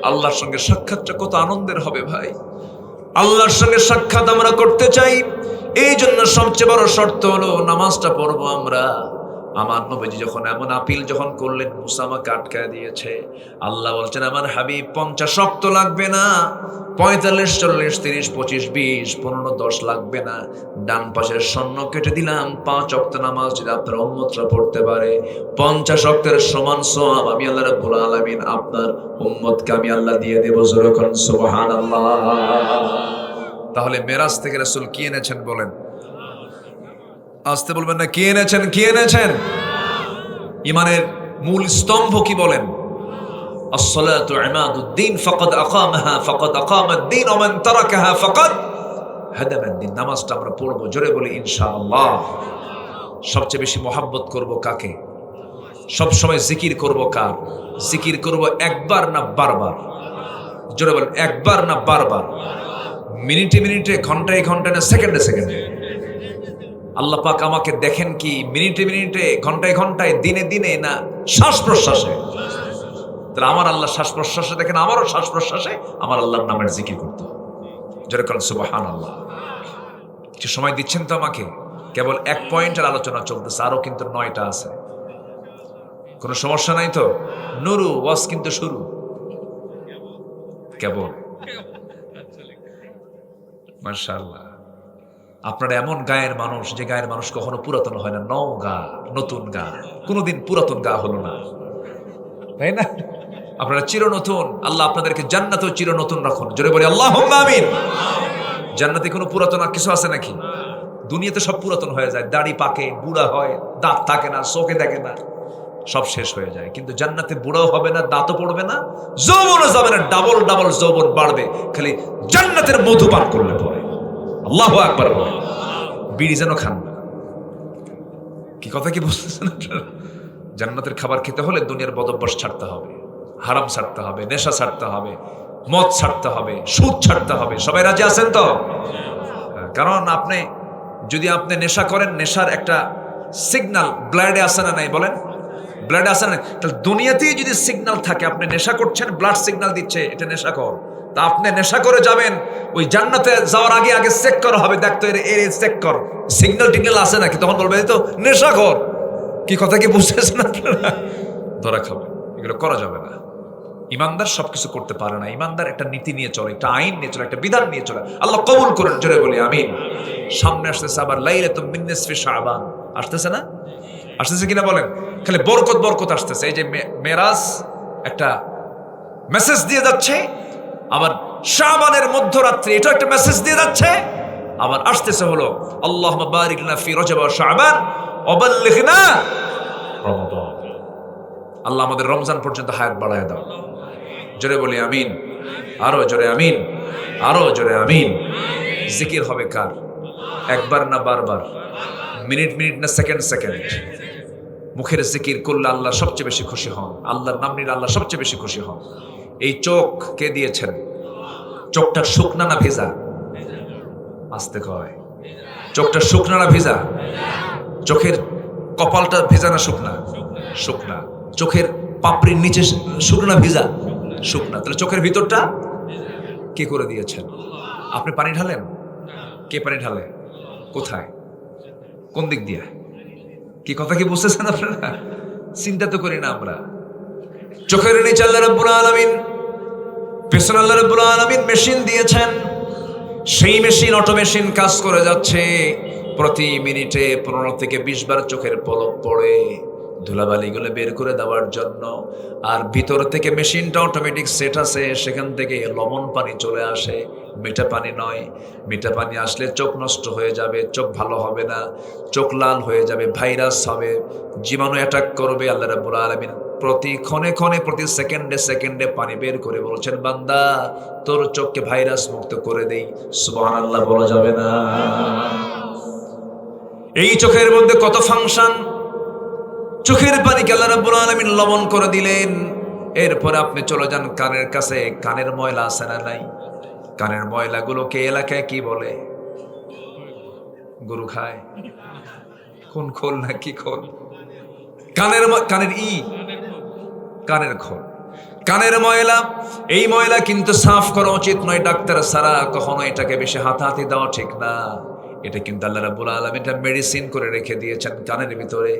[SPEAKER 1] আল্লাহর সঙ্গে সাক্ষাৎটা কত আনন্দের হবে ভাই। আল্লাহর সঙ্গে সাক্ষাৎ আমরা করতে চাই, এই জন্য সবচেয়ে বড় শর্ত হলো নামাজটা পড়বো আমরা। আমার নবীজি যখন এমন আপিল যখন করলেন, মুসা আমাকে আটকায় দিয়েছে, আল্লাহ বলছেন আমার হাবিব 50 ওয়াক্ত লাগবে না, 45, 40, 30, 25, 20, 15, 10 লাগবে না। ডান পাশের স্বর্ণ কেটে দিলাম, 5 ওয়াক্ত নামাজ যদি আপনার উম্মতরা পড়তে পারে, 50 ওয়াক্তের সমান সওয়াব আমি আল্লাহ রাব্বুল আলামিন আপনার উম্মতকে আমি আল্লাহ দিয়ে দেব। জোরে বলুন সুবহানাল্লাহ। তাহলে মেরাজ থেকে রাসূল কি এনেছেন বলেন? আসতে বলবেন না, কি এনেছেন? কি এনেছেন? ইমানের মূল স্তম্ভ কি বলেন? আসসালাতু ইমাদুদ্দিন ফাকাদ আকামাহা ফাকাদ আকামাদ্দিন ওয়া মান তারাকাহা ফাকাদ হাদামাদ্দিন। নামাজটা আমরা পড়বো, জোরে বলি ইনশাআল্লাহ। সবচেয়ে বেশি মহব্বত করব কাকে? সব সময় জিকির করব কার? জিকির করব একবার না বারবার? জোরে বলেন, একবার না বারবার? মিনিটে মিনিটে, ঘন্টায় ঘন্টায়, না সেকেন্ডে সেকেন্ডে? আল্লাহ পাক আমাকে দেখেন কি মিনিটে মিনিটে, ঘন্টায় ঘন্টায়, দিনে দিনে, না শ্বাস প্রশ্বাসে? তাহলে আমার আল্লাহ শ্বাস প্রশ্বাসে দেখেন, আমারও শ্বাস প্রশ্বাসে আমার আল্লাহর নামের জিকির করতে হবে। জোরে বলেন সুবহানাল্লাহ। কিছু সময় দিচ্ছেন তো আমাকে? কেবল 1 পয়েন্টের আলোচনা চলতেছে, আরো কিন্তু 9টা আছে। কোনো সমস্যা নাই তো? নুরু ওয়াজ কিন্তু শুরু কেবল। মাশাআল্লাহ। আপনারা এমন গায়ের মানুষ, যে গায়ের মানুষ কখনো পুরাতন হয় না। নও গা, নতুন গা, কোনোদিন পুরাতন গা হলো না, তাই না? আপনারা চির নতুন। আল্লাহ আপনাদেরকে জান্নাতেও চির নতুন রাখুন। জোরে বলি আল্লাহুম্মা আমিন। জান্নাতে কোনো পুরাতন আর কিছু আছে নাকি? দুনিয়াতে সব পুরাতন হয়ে যায়, দাড়ি পাকে, বুড়া হয়, দাঁত থাকে না, চোখে দেখে না, সব শেষ হয়ে যায়। কিন্তু জান্নাতে বুড়াও হবে না, দাঁতও পড়বে না, যৌবনও যাবে না, ডাবল ডাবল যৌবন বাড়বে খালি জান্নাতের মধু পান করলে পরে। আল্লাহু আকবার। বিড়ি যেন খান না। কি কথা কি বুঝতেছেন? জান্নাতের খাবার খেতে হলে দুনিয়ার বদভ্যাস ছাড়তে হবে, হারাম ছাড়তে হবে, নেশা ছাড়তে হবে, মদ ছাড়তে হবে, সুদ ছাড়তে হবে। সবাই রাজি আছেন তো? কারণ আপনি যদি নেশা করেন, নেশার একটা সিগন্যাল ব্লাডে আসে না নাই? বলেন, ব্লাডে আসে না? তাহলে দুনিয়াতেই যদি সিগন্যাল থাকে, আপনি নেশা করছেন, ব্লাড সিগন্যাল দিচ্ছে এটা নেশা কর, তা আপনি নেশা করে যাবেন, ওই জান্নাতে যাওয়ার আগে আগে চেক করা হবে, দেখতো এর চেক কর, সিগন্যাল টিগন্যাল আছে নাকি, তখন বলবে এই তো নেশা কর। কি কথা কি বুঝতেছেন আপনারা? ধরা খাবে, এগুলো করা যাবে না। ইমানদার সবকিছু করতে পারে না। ইমানদার একটা নীতি নিয়ে চলে, একটা আইন নিয়ে চলে, একটা বিধান নিয়ে চলে। আল্লাহ কবুল করেন, জোরে বলি আমিন। সামনে আসতেছে আবার লাইলাতুম মিন নিসফি শাবান, আসতেছে না? আসতেছে কিনা বলেন? খালি বরকত বরকত আসতেছে। এই যে মেরাজ একটা মেসেজ দিয়ে যাচ্ছে, আবার শাবানের মধ্যরাত্রি এটা একটা মেসেজ দিয়ে যাচ্ছে, আবার আসতেছে হলো আল্লাহুম্মা বারিক লানা ফি রজব ওয়া শাবান ওয়া বাল্লিগনা রমাদান। আল্লাহ আমাদের রমজান পর্যন্ত হায়াত বাড়ায় দাও। জোরে বলি আমিন। আরো জোরে আমিন, আরো জোরে আমিন। জিকির হবে কার? একবার না বারবার? মিনিট মিনিট না সেকেন্ড সেকেন্ড? মুখের জিকির করলে আল্লাহ সবচেয়ে বেশি খুশি হন, আল্লাহর নাম নিলে আল্লাহ সবচেয়ে বেশি খুশি হন। এই চোখ কে দিয়েছেন? চোখটা শুকনা না ভেজা? আসতে কয়, চোখটা শুকনা না ভেজা? চোখের কপালটা ভেজা না শুকনা? শুকনা। চোখের পাপড়ির নিচে শুকনা ভিজা? শুকনা। তাহলে চোখের ভিতরটা কে করে দিয়েছেন? আপনি পানি ঢালেন? কে পানি ঢালে? কোথায়? কোন দিক দিয়ে? কি কথা কি বুঝতেছেন আপনারা? চিন্তা তো করি না আমরা। চোখের নিচে আল্লাহ রাব্বুল আলামিন, পেছনে আল্লাহ রাব্বুল আলামিন মেশিন দিয়েছেন। সেই মেশিন, অটো মেশিন কাজ করে যাচ্ছে। প্রতি মিনিটে 15 থেকে 20 বার চোখের পলক পড়ে ধুলাবালিগুলো বের করে দেওয়ার জন্য। আর ভিতর থেকে মেশিনটা অটোমেটিক সেট আছে, সেখান থেকে লবণ পানি চলে আসে, মিঠা পানি নয়। মিঠা পানি আসলে চোখ নষ্ট হয়ে যাবে, চোখ ভালো হবে না, চোখ লাল হয়ে যাবে, ভাইরাস হবে, জীবাণু অ্যাটাক করবে। আল্লাহ রাব্বুল আলামিন প্রতি ক্ষণে ক্ষণে, প্রতি সেকেন্ডে সেকেন্ডে পানি বের করে বলছেন, বান্দা তোর চোখকে ভাইরাস মুক্ত করে দেই। সুবহানাল্লাহ বলা যাবে না? এই চোখের মধ্যে কত ফাংশন! চোখের পানিকে আল্লাহ রাব্বুল আলামিন লবণ করে দিলেন। এরপরে আপনি চলে যান কানের কাছে। কানের ময়লা আছে না নাই? কানের ময়লাগুলোকে এলাকায় কি বলে? গরু খায়? কোন খোল না কি খোল? কানের কানের খোল, কানের ময়লা। এই ময়লা কিন্তু সাফ করা উচিত নয় ডাক্তার ছাড়া। কখনো এটাকে বেশি হাতাহাতি দেওয়া ঠিক না। এটা কিন্তু আল্লাহ রাব্বুল আলামিন এটা মেডিসিন করে রেখে দিয়েছেন কানের ভিতরে।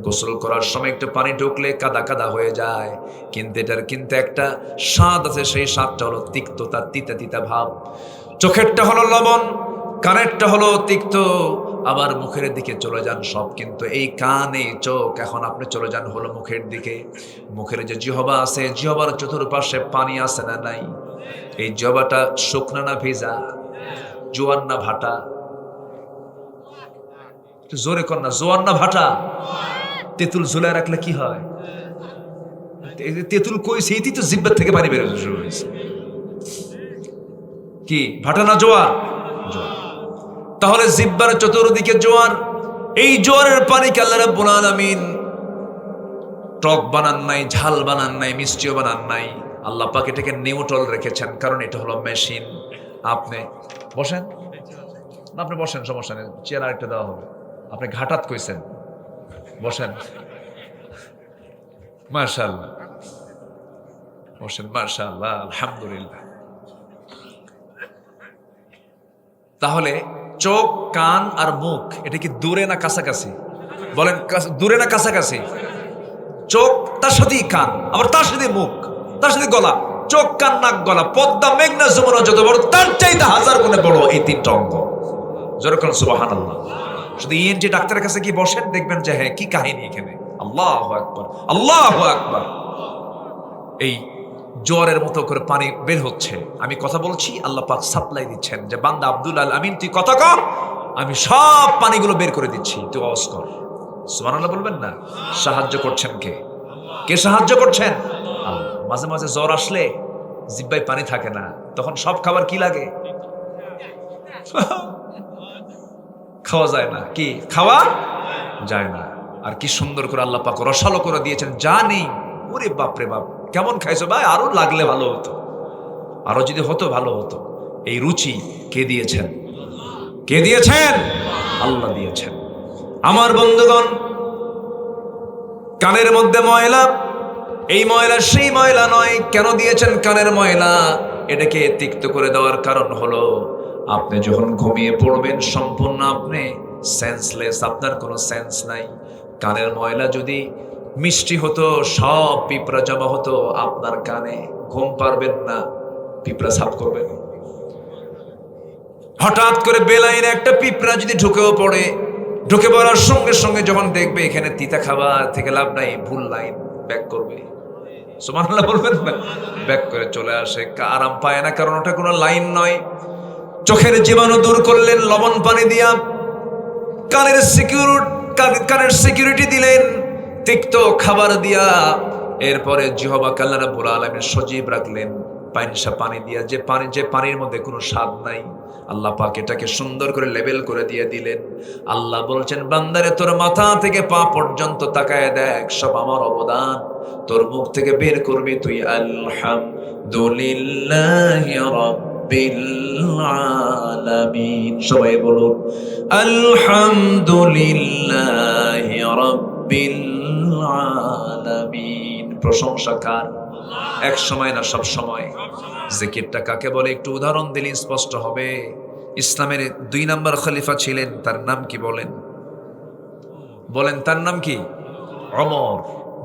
[SPEAKER 1] গোসল করার সময় একটু পানি ঢুকলে কাদা কাদা হয়ে যায়, কিন্তু এটার কিন্তু একটা স্বাদ আছে। সেই স্বাদটা হলো তিক্ততা, তিতা তিতা ভাব। চোখেরটা হলো লবণ, কানেরটা হলো তিক্ত। আবার মুখের দিকে চলে যান সব কিন্তু এই কান, এই চোখ। এখন আপনি চলে যান হলো মুখের দিকে। মুখের যে জিহ্বা আছে, জিহ্বার চতুর্পাশে পানি আছে না নাই? এই জিহ্বাটা শুকনা না ভেজা? জোয়ান না ভাটা? জোরে কর না, জোয়ান না ভাটা? তেঁতুল ঝুলায় রাখলে কি হয়? তেঁতুল কই? সেইটি তো জিহ্বার থেকে পানি বেরোতে শুরু হয়েছে। কি ভাটা না জোয়ার? জোয়ার। তাহলে জিহ্বার চতুর্দিকে জোয়ার। এই জোয়ারের পানিকে আল্লাহ রাব্বুল আলামিন টক বানান নাই, ঝাল বানান নাই, মিষ্টিও বানান নাই। আল্লাহ পাক এটাকে নিউট্রাল রেখেছেন, কারণ এটা হলো মেশিন। আপনি বসেন না, আপনি বসেন, সমস্যা নেই, চেয়ার আরেকটা দেওয়া হবে। আপনি ঘাটাত কইছেন, বসেন। মাশাআল্লাহ, বসেন। মাশাআল্লাহ, আলহামদুলিল্লাহ। তাহলে চোখ, কান আর মুখ, এটা কি দূরে না কাছাকাছি? বলেন, দূরে না কাছাকাছি? চোখ, তার সাথেই কান, আবার তার সাথে মুখ, তার সাথে গলা। চোখ, কান, নাক, গলা, পদ্মা, মেঘনা, যমুনা যত বড়, তার চাইতে 1000 গুণে বড় এই 3টা অঙ্গ। যেরকম সুবহানাল্লাহ। শুধু ইএনটি ডাক্তারের কাছে কি বসেন, দেখবেন যে হ্যাঁ কি কাহিনী এখানে। আল্লাহু আকবার, আল্লাহু আকবার। এই জোয়ারের মতো করে পানি বের হচ্ছে। আমি কথা বলছি, আল্লাহ পাক সাপ্লাই দিচ্ছেন যে বান্দা আব্দুল আল আমিন, তুই কথা কর, আমি সব পানিগুলো বের করে দিচ্ছি, তুই আওয়াজ কর। সুবহানাল্লাহ বলবেন না? সাহায্য করছেন কে? কে সাহায্য করছেন? আল্লাহ। মাঝে মাঝে জ্বর আসলে জিহ্বায় পানি থাকে না, তখন সব খাবার কি লাগে? খাওয়া যায় না। কি খাওয়া যায় না? আর কি সুন্দর করে আল্লাহ পাক রসালো করে দিয়েছেন, যা নেই। ওরে বাপরে বাপ, কেমন খাইছো ভাই? আরো লাগলে ভালো হতো, আরো যদি হতো ভালো হতো। এই রুচি কে দিয়েছেন? কে দিয়েছেন? আল্লাহ দিয়েছেন। আমার বন্ধুগণ, কানের মধ্যে ময়লা, এই ময়লা সেই ময়লা নয়। কেন দিয়েছেন কানের ময়লা? এটাকে তিক্ত করে দেওয়ার কারণ হলো, আপনি যখন ঘুমিয়ে পড়বেন সম্পূর্ণ আপনি সেন্সলেস, আপনার কোনো সেন্স নাই। কানের ময়লা যদি মিষ্টি হতো, সব পিঁপড়া জমা হতো আপনার কানে, ঘুম পারবেন না, পিঁপড়া সাফ করবেন। হঠাৎ করে বেলাইনে একটা পিঁপড়া যদি ঢুকেও পড়ে, ঢুকে পড়ার সঙ্গে সঙ্গে যখন দেখবে এখানে তিতা খাবার থেকে লাভ নাই, ভুল লাইন, ব্যাক করবে। সুবহানাল্লাহ বলবেন না? ব্যাক করে চলে আসে। আরাম পায় না, কারণ ওটা কোনো লাইন নয়। চোখের জীবাণু দূর করলেন লবণ পানি দিয়া, কানের সিকিউরিটি দিলেন তিক্ত খাবার দিয়া। এরপরে জিহ্বাকে আল্লাহ রাব্বুল আলামিন সজীব রাখলেন পানি দিয়া, যে পানির মধ্যে কোনো স্বাদ নাই। আল্লাহ পাক এটাকে সুন্দর করে লেবেল করে দিয়ে দিলেন। আল্লাহ বলছেন, বান্দারে তোর মাথা থেকে পা পর্যন্ত তাকায় দেখ, সব আমার অবদান। তোর মুখ থেকে বের করবি তুই আলহামদুলিল্লাহি রাব্বিল রাব্বিল আলামিন। সবাই বলুন আলহামদুলিল্লাহি রাব্বিল আলামিন। প্রশংসা কার? এক সময় না সব সময়। জিকিরটা কাকে বলে একটু উদাহরণ দিলে স্পষ্ট হবে। ইসলামের 2 নম্বর খলিফা ছিলেন, তার নাম কি বলেন? বলেন তার নাম কি? ওমর।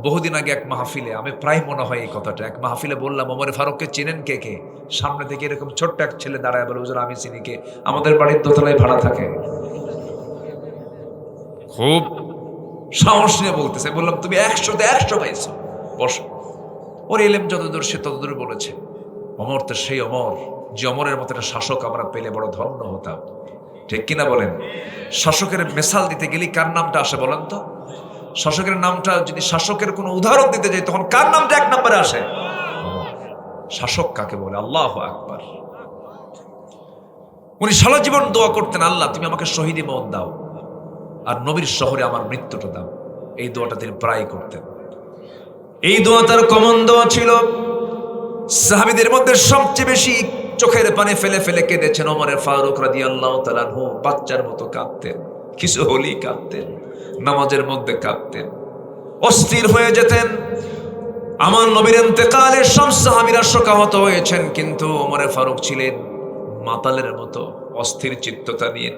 [SPEAKER 1] বহুদিন আগে এক মাহফিলে, আমি প্রায় মনে হয় এই কথাটা, এক মাহফিলে বললাম ওমর ফারুককে চিনেন কে কে? সামনে থেকে এরকম ছোট্ট এক ছেলে দাঁড়ায় বলে, হুজুর আমি চিনি। কে? আমাদের বাড়ির দোতলায় ভাড়া থাকে। খুব সাহস নিয়ে বলতেছে। বললাম তুমি 100-তে 100 পাইছো, বসো। ওর এলেম যতদূর সে ততদূর বলেছে। ওমর তো সেই ওমর, যে ওমরের মতো একটা শাসক আমরা পেলে বড় ধন্য হতাম। ঠিক কিনা বলেন? শাসকের মেসাল দিতে গেলে কার নামটা আসে বলেন তো? শাসকের নামটা যদি শাসকের কোনো উদাহরণ দিতে যাই তখন কার নামটা 1 নম্বরে আসে? শাসক কাকে বলে? আল্লাহু আকবার। উনি সারা জীবন দোয়া করতেন, আল্লাহ তুমি আমাকে শহীদি মওত দাও আর নবীর শহরে আমার মৃত্যুটা দাও। এই দোয়াটা তিনি প্রায় করতেন। এই দোয়া তার কমন দোয়া ছিল। সাহাবীদের মধ্যে সবচেয়ে বেশি চোখের পানি ফেলে ফেলে কেঁদেছেন ওমর ফারুক রাদিয়াল্লাহু তাআলা আনহু। বাচ্চার মতো কাঁদতেন, কিছু হলেই কাঁদতেন, নামাজের মধ্যে কাঁদতেন, অস্থির হয়ে যেতেন। আমার নবীর ইন্তেকালে সব সাহাবীরা শোকাহত হয়েছেন, কিন্তু ওমর ফারুক ছিলেন মাতালের মতো অস্থির চিত্ততা নিয়ে,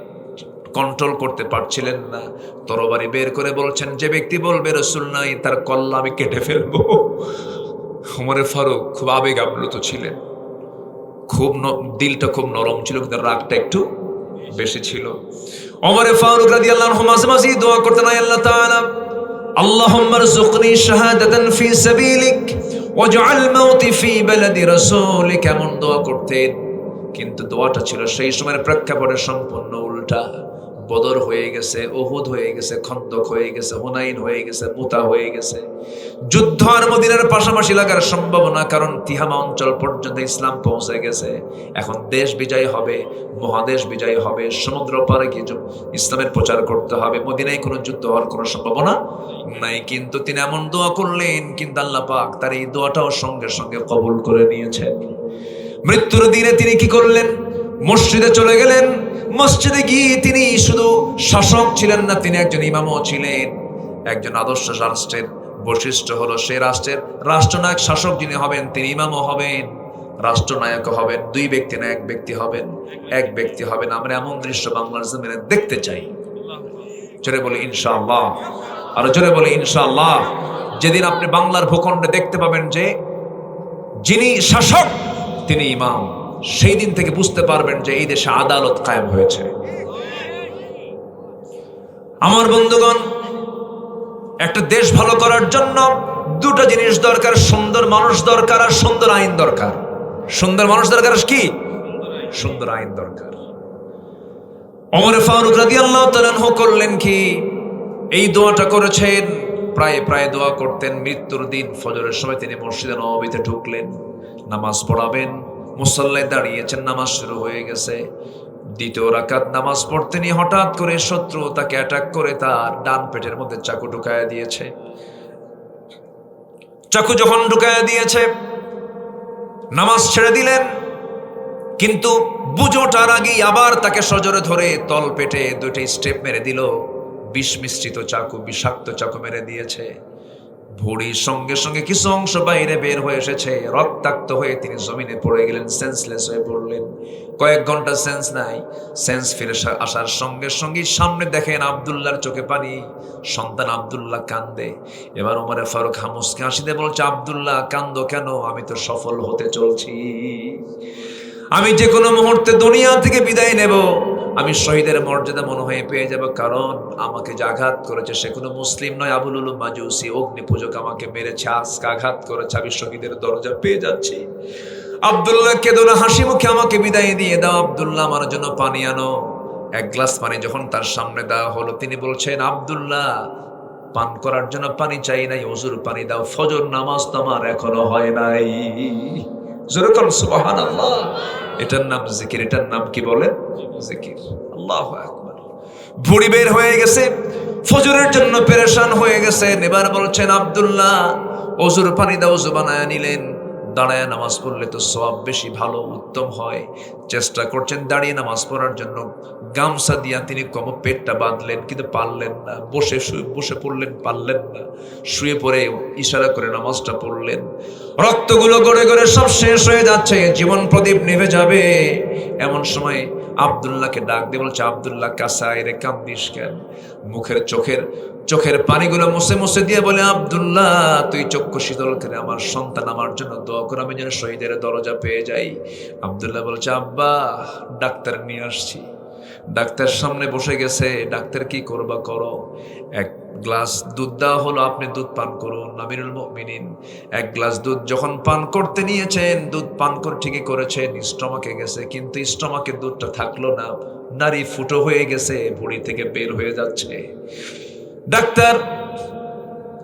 [SPEAKER 1] কন্ট্রোল করতে পারছিলেন না। তরবারি বের করে বলছেন, যে ব্যক্তি বলবে রাসূল নাই তার কল্লা আমি কেটে ফেলবো। ওমর ফারুক খুব আবেগ আপ্লুত ছিলেন, খুব দিলটা খুব নরম ছিল, কিন্তু রাগটা একটু বেশি ছিল। ওমর ফারুক রাদিয়াল্লাহু আনহু মাঝে মাঝে দোয়া করতেন, আল্লাহ তাআলা আল্লাহুম্মা রযুকনি শাহাদাতান ফি সাবিলিক ওয়াজআল মাউতি ফি বালাদি রাসূলিক, এমন দোয়া করতেন। কিন্তু দোয়াটা ছিল সেই সময়ের প্রেক্ষাপটে সম্পূর্ণ উল্টা। বদর হয়ে গেছে, উহুদ হয়ে গেছে, খন্দক হয়ে গেছে, হুনাইন হয়ে গেছে, মুতা হয়ে গেছে। যুদ্ধ আর মদিনার পাশাপাশি লাগার সম্ভাবনা, কারণ তিহামা অঞ্চল পর্যন্ত ইসলাম পৌঁছে গেছে। এখন দেশ বিজয় হবে, মহাদেশ বিজয় হবে, সমুদ্র পারে গিয়ে ইসলামের প্রচার করতে হবে। মদিনায় কোনো যুদ্ধ হওয়ার কোনো সম্ভাবনা নাই। কিন্তু তিনি এমন দোয়া করলেন, কিন্তু আল্লাহ পাক তার এই দোয়াটাও সঙ্গে সঙ্গে কবুল করে নিয়েছেন। মৃত্যুর দিনে তিনি কি করলেন? মসজিদে চলে গেলেন। মসজিদে গিয়ে তিনি শুধু শাসক ছিলেন না, তিনি একজন ইমামও ছিলেন। একজন আদর্শ রাষ্ট্রের বৈশিষ্ট্য হলো সে রাষ্ট্রের রাষ্ট্রনায়ক শাসক যিনি হবেন তিনি ইমামও হবেন, রাষ্ট্রনায়ক হবেন। 2 ব্যক্তি না, 1 ব্যক্তি হবেন, 1 ব্যক্তি হবেন। আমরা এমন দৃশ্য বাংলার জমিনে দেখতে চাই। জোরে বলে ইনশাআল্লাহ, আর জোরে বলে ইনশাআল্লাহ। যেদিন আপনি বাংলার ভূখণ্ডে দেখতে পাবেন যে যিনি শাসক তিনি ইমাম, সেই দিন থেকে বুঝতে পারবেন যে এই দেশে আদালত কায়েম হয়েছে। আমার বন্ধুগণ, একটা দেশ ভালো করার জন্য 2টা জিনিস দরকার, সুন্দর মানুষ দরকার আর সুন্দর আইন দরকার। সুন্দর মানুষ দরকার, কি? সুন্দর আইন দরকার। ওমর ফারুক রাদিয়াল্লাহু তাআলা আনহু করলেন কি? এই দোয়াটা করেছেন, প্রায় দোয়া করতেন। মৃত্যুর দিন ফজরের সময় তিনি মসজিদে নববীতে ঢুকলেন, নামাজ পড়াবেন। মুসাল্লায় দাঁড়িয়েছেন, নামাজ শুরু হয়ে গেছে। 2য় রাকাত নামাজ পড়তেনি হঠাৎ করে শত্রু তাকে অ্যাটাক করে তার ডান পেটের মধ্যে চাকু ঢুকায়া দিয়েছে। চাকু যখন ঢুকায়া দিয়েছে, নামাজ ছেড়ে দিলেন, কিন্তু বুঝোটার আগেই আবার তাকে সজোরে ধরে তল পেটে 2টি স্টেপ মেরে দিল। বিষ মিশ্রিত চাকু, বিষাক্ত চাকু মেরে দিয়েছে। ভুঁড়ির সঙ্গে সঙ্গে কিছু অংশ বাইরে বের হয়ে এসেছে, রক্তাক্ত হয়ে তিনি জমিনে পড়ে গেলেন, সেন্সলেস হয়ে পড়লেন। কয়েক ঘন্টা সেন্স নাই। সেন্স ফিরে আসার সঙ্গে সঙ্গে সামনে দেখেন আব্দুল্লাহর চোখে পানি, সন্তান আব্দুল্লাহ কান্দে। এবার ওমর ফারুক হামুসকে হাসিতে বলছে, আব্দুল্লাহ কান্দো কেন? আমি তো সফল হতে চলছি, আমি যে কোনো মুহূর্তে দুনিয়া থেকে বিদায় নেব, আমি শহীদের মর্যাদা মনে হয়ে পেয়ে যাব, কারণ আমাকে যে আঘাত করেছে সে কোনো মুসলিম নয়, আবুল উলুম মাজুসি অগ্নি পূজক আমাকে মেরেছে, আজকে আঘাত করেছে, আমি শহীদের দরজা পেয়ে যাচ্ছি। আব্দুল্লাহ কেঁদো না, হাসি মুখে আমাকে বিদায় দিয়ে দাও। আব্দুল্লাহ আমার জন্য পানি আনো। 1 গ্লাস পানি যখন তার সামনে দেওয়া হলো, তিনি বলছেন, আব্দুল্লাহ পান করার জন্য পানি চাই নাই, ওযুর পানি দাও, ফজর নামাজ তোমার এখনো হয় নাই। জোরে বলুন সুবহানাল্লাহ। এটার নাম জিকির, এটার নাম কি বলেন? জিকির। আল্লাহু আকবার। ভুঁড়ি বের হয়ে গেছে, ফজরের জন্য পেরেশান হয়ে গেছেন। এবার বলছেন, আব্দুল্লাহ ওযুর পানি দাও। ওযু বানায় নিলেন, দাঁড়ায় নামাজ পড়লে তো সওয়াব বেশি ভালো উত্তম হয়। চেষ্টা করছেন দাঁড়িয়ে নামাজ পড়ার জন্য, গামছা দিয়া তিনি পেটটা বাঁধলেন, কিন্তু পারলেন না। বসে পড়লেন, পারলেন না। শুয়ে পড়ে ইশারা করে নামাজটা পড়লেন। রক্তগুলো গড়ে গড়ে সব শেষ হয়ে যাচ্ছে, জীবন প্রদীপ নিভে যাবে। এমন সময় আব্দুল্লাহকে ডাক দিয়ে বলছে, আব্দুল্লাহ কাসায় রে, কান্দিস কেন? চোখের পানিগুলো মুছে মুছে দিয়ে বলে, আব্দুল্লাহ তুই চক্ষু শীতল করে আমার সন্তান আমার জন্য দোয়া কর, আমি যেন শহীদের দরজা পেয়ে যাই। আব্দুল্লাহ বলছে, আব্বা ডাক্তার নিয়ে আসছি। ডাক্তার সামনে বসে গেছে। ডাক্তার কি করবা করো, এক গ্লাস দুধ দেওয়া হলো, আপনি দুধ পান করুন। আমিরুল মুমিনিন এক গ্লাস দুধ যখন পান করতে নিয়েছেন, দুধ পান করে ঠিকই করেছেন, স্টমাকে গেছে, কিন্তু স্টমাকে দুধটা থাকলো না, নারী ফুটো হয়ে গেছে, ভুঁড়ি থেকে বের হয়ে যাচ্ছে। ডাক্তার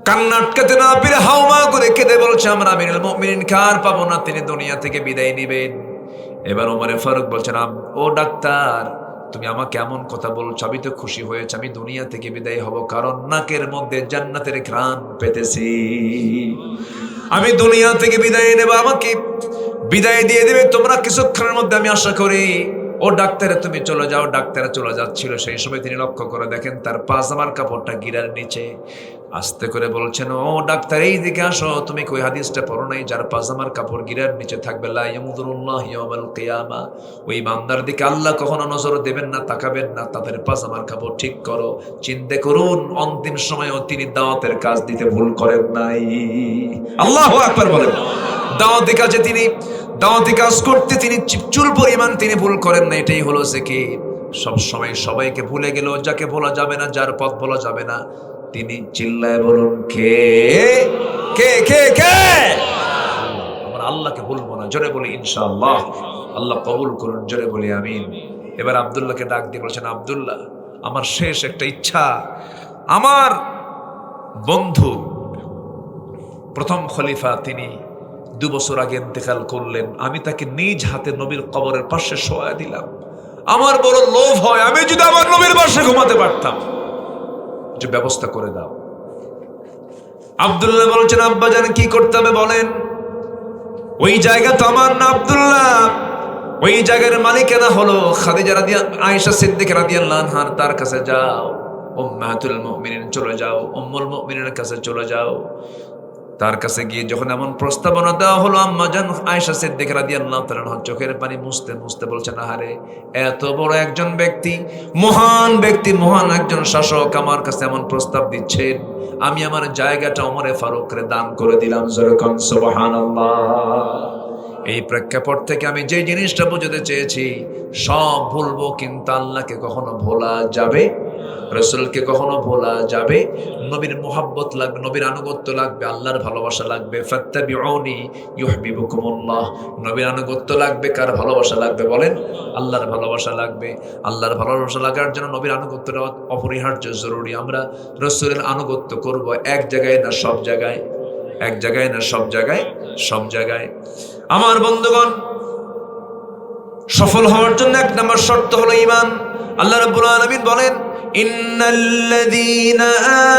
[SPEAKER 1] কান্না আটকাতে না পেরে হাউমা করে কেঁদে বলছে, আমরা আমিরুল মুমিনিন কার পাবো না, তিনি দুনিয়া থেকে বিদায় নিবেন। এবার ওমরে ফারুক বলছেন, ও ডাক্তার তুমি আমাকে এমন কথা বলছো, আমি তো খুশি হয়েছে, আমি দুনিয়া থেকে বিদায় হব, কারণ নাকের মধ্যে জান্নাতের ঘ্রাণ পেতেছি। আমি দুনিয়া থেকে বিদায় নেব, আমাকে বিদায় দিয়ে দেবে তোমরা কিছুক্ষণের মধ্যে, আমি আশা করি। ও ডাক্তারে তুমি চলে যাও। ডাক্তারে চলে যাচ্ছিল, সেই সময় তিনি লক্ষ্য করে দেখেন তার পাজামার কাপড়টা গিরার নিচে। আস্তে করে বলছেন, ও ডাক্তার এই দিকে আসো, তুমি কই হাদিসটা পড়ো নাই, যার পাজামার কাপড় গিরার নিচে থাকবে লা ইয়ামুদুরুল্লাহু ইয়াওমাল কিয়ামা, ওই বান্দার দিকে আল্লাহ কখনো নজর দেবেন না, তাকাবেন না। তাদের পাজামার কাপড় ঠিক করো। চিন্তা করুন, অন্তিম সময়েও তিনি দাওয়াতের কাজ দিতে ভুল করেন নাই। আল্লাহু আকবার বলেন। দাওয়াতি কাজ করতে তিনি চুল পরিমাণ তিনি ভুল করেন না। এটাই হলো জিকির। সব সময় সবাইকে ভুলে গেল, যাকে ভোলা যাবে না, যার পথ ভোলা যাবে না, তিনি চিল্লায় বলুন, কে কে কে কে? আমরা আল্লাহকে ভুলবো না, জোরে বলি ইনশাআল্লাহ। আল্লাহ কবুল করুন, জোরে বলি আমিন। এবার আব্দুল্লাহকে ডাক দিয়ে বলছেন, আব্দুল্লাহ আমার শেষ একটা ইচ্ছা, আমার বন্ধু প্রথম খলিফা তিনি 2 বছর আগে ইন্তেকাল করলেন, আমি তাকে নিজ হাতে নবীর কবরের পাশে শোয়া দিলাম। আমার বড় লোভ হয়, আমি যদি আমার নবীর পাশে ঘুমাতে পারতাম, যে ব্যবস্থা করে দাও। আব্দুল্লাহ বলছেন, আব্বা জান কি করতে হবে বলেন? ওই জায়গা তো আমার না আব্দুল্লাহ, ওই জায়গার মালিকানা হলো খাদিজা আয়েশা সিদ্দিকা রাদিয়াল্লাহু আনহা, তার কাছে যাও। উম্মাহাতুল মুমিনিন চলে যাও, উম্মুল মুমিনিনের কাছে চলে যাও। তার কাছে গিয়ে যখন এমন প্রস্তাবনা দেওয়া হলো, আম্মা জান আয়েশা সিদ্দিকা রাদিয়াল্লাহু তাআলা চোখের পানি মুছতে মুছতে বলছেন, আহারে এত বড় একজন ব্যক্তি, মহান ব্যক্তি, মহান একজন শাসক আমার কাছে এমন প্রস্তাব দিচ্ছেন, আমি আমার জায়গাটা ওমরে ফারুককে দান করে দিলাম। যেরকম সুবহানাল্লাহ। এই প্রেক্ষাপট থেকে আমি যে জিনিসটা বুঝতে চেয়েছি, সব ভুলবো কিন্তু আল্লাহকে কখনো ভোলা যাবে, রাসূলকে কখনো ভোলা যাবে। নবীর মুহাব্বত লাগবে, নবীর আনুগত্য লাগবে, আল্লাহর ভালোবাসা লাগবে। ফাত্তাবিউনি ইউহিব্বুকুমুল্লাহ। নবীর আনুগত্য লাগবে, কার ভালোবাসা লাগবে বলেন? আল্লাহর ভালোবাসা লাগবে। আল্লাহর ভালোবাসা লাগার জন্য নবীর আনুগত্যটা অপরিহার্য, জরুরি। আমরা রাসূলের আনুগত্য করব এক জায়গায় না সব জায়গায়, এক জায়গায় না সব জায়গায়, সব জায়গায়। আমার বন্ধুগণ, সফল হওয়ার জন্য 1 নম্বর শর্ত হলো ঈমান। আল্লাহ রাব্বুল আলামিন বলেন, ইন্নাল্লাযীনা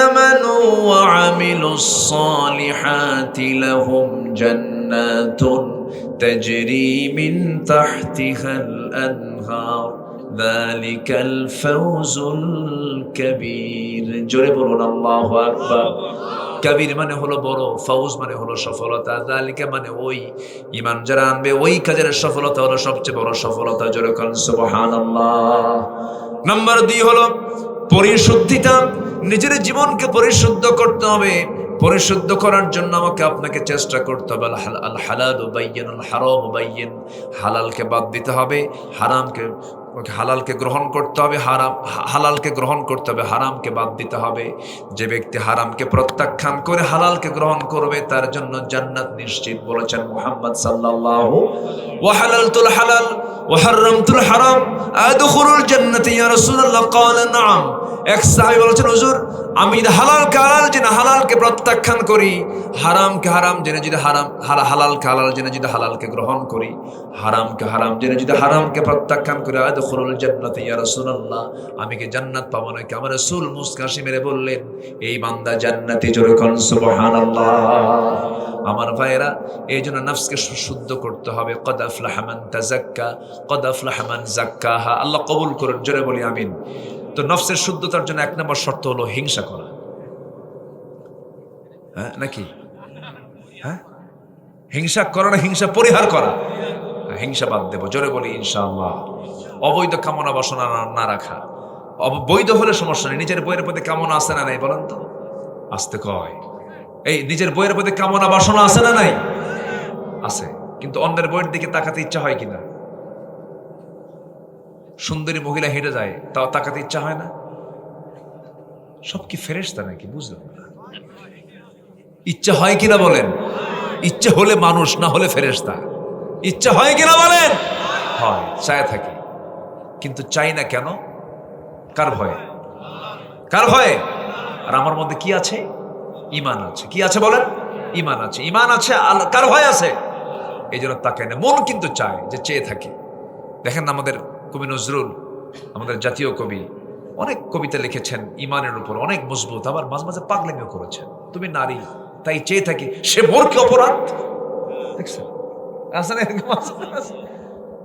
[SPEAKER 1] আমানু ওয়া আমিলুস সালিহাতি লাহুম জান্নাতুন তাজরি মিন তাহতিহাল আনহার যালিকাল ফাওজুল কাবীর। জোরে বলুন আল্লাহু আকবার। কাবীর মানে হলো বড়, ফাউজ মানে হলো সফলতা, যালিকা মানে ওই। ঈমান যারা আনবে ওই কাজের সফলতা হলো সবচেয়ে বড় সফলতা। জোরে বলুন সুবহানাল্লাহ। নাম্বার 2 হলো পরিশুদ্ধিতা। নিজের জীবনকে পরিশুদ্ধ করতে হবে। পরিশুদ্ধ করার জন্য আমাকে আপনাকে চেষ্টা করতে হবে। আল হালালু বাইয়িনুল হারামু বাইয়িন। হালালকে বাদ দিতে হবে, হালালকে গ্রহণ করতে হবে, হালালকে গ্রহণ করতে হবে, হারামকে বাদ দিতে হবে। যে ব্যক্তি হারামকে প্রত্যাখ্যান করে হালালকে গ্রহণ করবে, তার জন্য জান্নাত নিশ্চিত। বলেছেন মুহাম্মদ সাল্লাল্লাহু ওয়া হালালতুল হালাল ওয়া হারামতুল হারাম আদখুলুল জান্নাতি ইয়া রাসূলুল্লাহ। ক্বালা নাআম। এক সাহাবী বলেছেন, হুজুর আমি হালালকে হালাল জেনে হালালকে প্রত্যাখ্যান করি, হারামকে হারাম জেনে যদি হালালকে হালাল জেনে যদি হালালকে গ্রহণ করি, হারামকে হারাম জেনে যদি হারামকে প্রত্যাখ্যান করি, আদখুলুল জান্নাতি ইয়া রাসূলুল্লাহ, আমি কি জান্নাত পাবো নাকি? আমার রাসূল মুস্কাশি মেরে বললেন, এই বান্দা জান্নাতি। জোরে বলুন সুবহানাল্লাহ। আমার ভাইয়েরা, এই জন্য নফসকে শুদ্ধ করতে হবে। কদ আফলাহা মান তাযাক্কা, কদ আফলাহা মান যাক্কাহা। আল্লাহ কবুল করুন, জোরে বলি আমিন। তো নফসের শুদ্ধতার জন্য এক নম্বর শর্ত হলো হিংসা করা। হ্যাঁ নাকি? হ্যাঁ, হিংসা করা না, হিংসা পরিহার করা। হিংসা বাদ দেবো, জোরে বলি ইনশাআল্লাহ। অবৈধ কামনা বাসনা না রাখা। বৈধ হলে সমস্যা নেই। নিজের বইয়ের প্রতি কামনা আছে না নাই বলেন তো? আসতে কয়, এই নিজের বইয়ের প্রতি কামনা বাসনা আছে না নাই? আছে, কিন্তু অন্যের বইয়ের দিকে তাকাতে ইচ্ছা হয় কিনা? সুন্দরী মহিলা হেঁটে যায়, তাও তাকাতে ইচ্ছা হয় না? সব কি ফেরেশতা নাকি? বুঝলাম না। ইচ্ছা হয় কিনা বলেন? ইচ্ছা হলে মানুষ, না হলে ফেরেশতা। ইচ্ছা হয় কিনা বলেন? হয়, চায় থাকি। কিন্তু চাই না কেন? কার ভয়ে? কার ভয়ে? আর আমার মধ্যে কি আছে? ঈমান আছে। কি আছে বলেন? ঈমান আছে। ঈমান আছে, কার ভয় আছে? এই জন্য তাকায় না। মন কিন্তু চায়, যে চেয়ে থাকে। দেখেন না, আমাদের কবি নজরুল, আমাদের জাতীয় কবি, অনেক কবিতা লিখেছেন ঈমানের উপর, অনেক মজবুত। আবার মাঝে মাঝে পাগলামিও করেছেন। তুমি নারী, তাই চেয়ে থাকি, সে মোর কি অপরাধ? দেখছেন?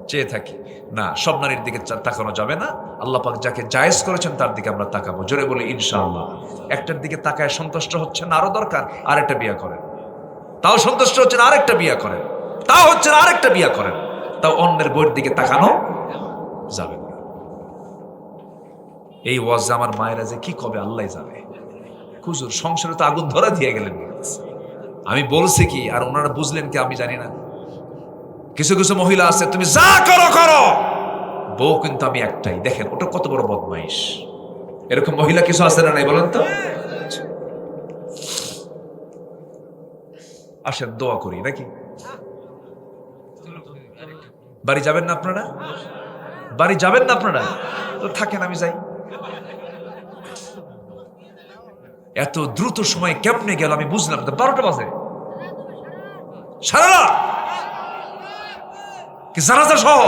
[SPEAKER 1] চেয়ে থাকি না, সব নারীর দিকে তাকানো যাবে না। আল্লাহ পাক যাকে জায়েজ করেছেন তার দিকে আমরা তাকাবো, জোরে বলি ইনশাআল্লাহ। একটার দিকে তাকায় সন্তুষ্ট হচ্ছে না, আরো দরকার আরেকটা বিয়ে করেন। তাও সন্তুষ্ট হচ্ছে না, আরেকটা বিয়ে করেন। তাও হচ্ছে না, আরেকটা বিয়ে করেন। তাও অন্যের বইয়ের দিকে তাকানো যাবে না। এই ওয়াজ আমার মায়েরা যে কি কবে আল্লাহ জানে। হুজুর সংসারে তো আগুন ধরা দিয়ে গেলেন, আমি বলছি কি আর ওনারা বুঝলেন কি আমি জানি না। কিছু কিছু মহিলা আছে, তুমি যা করো করো, বউ কিন্তু আমি একটাই। দেখেন ওটা কত বড় বদমাইশ। এরকম মহিলা কিছু আছে না নাই বলেন তো? আসেন দোয়া করি নাকি? বাড়ি যাবেন না আপনারা? বাড়ি যাবেন না আপনারা? তো থাকেন, আমি যাই। এত দ্রুত সময় কেমনে গেল আমি বুঝলাম না। 12টা বাজে, সারা রাত কি জানাজা সহ।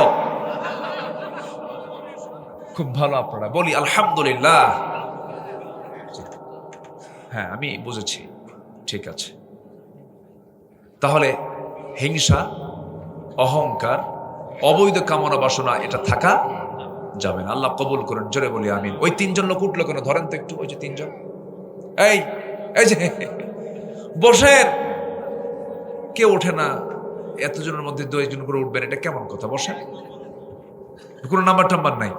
[SPEAKER 1] খুব ভালো, আপনারা বলি আলহামদুলিল্লাহ। হ্যাঁ আমি বুঝেছি, ঠিক আছে। তাহলে হিংসা, অহংকার, অবৈধ কামনা বাসনা এটা থাকা যাবে না। আল্লাহ কবুল করেন, জোরে বলি আমিন। ওই 3জন লোক উঠলো কেন? ধরেন তো একটু, ওই যে 3জন, এই এই যে বসেন। কেউ ওঠে না, এতজনের মধ্যে 2জন করে উঠবেন, এটা কেমন কথা? বসেন, কোনো নাম্বার টাম্বার নাই,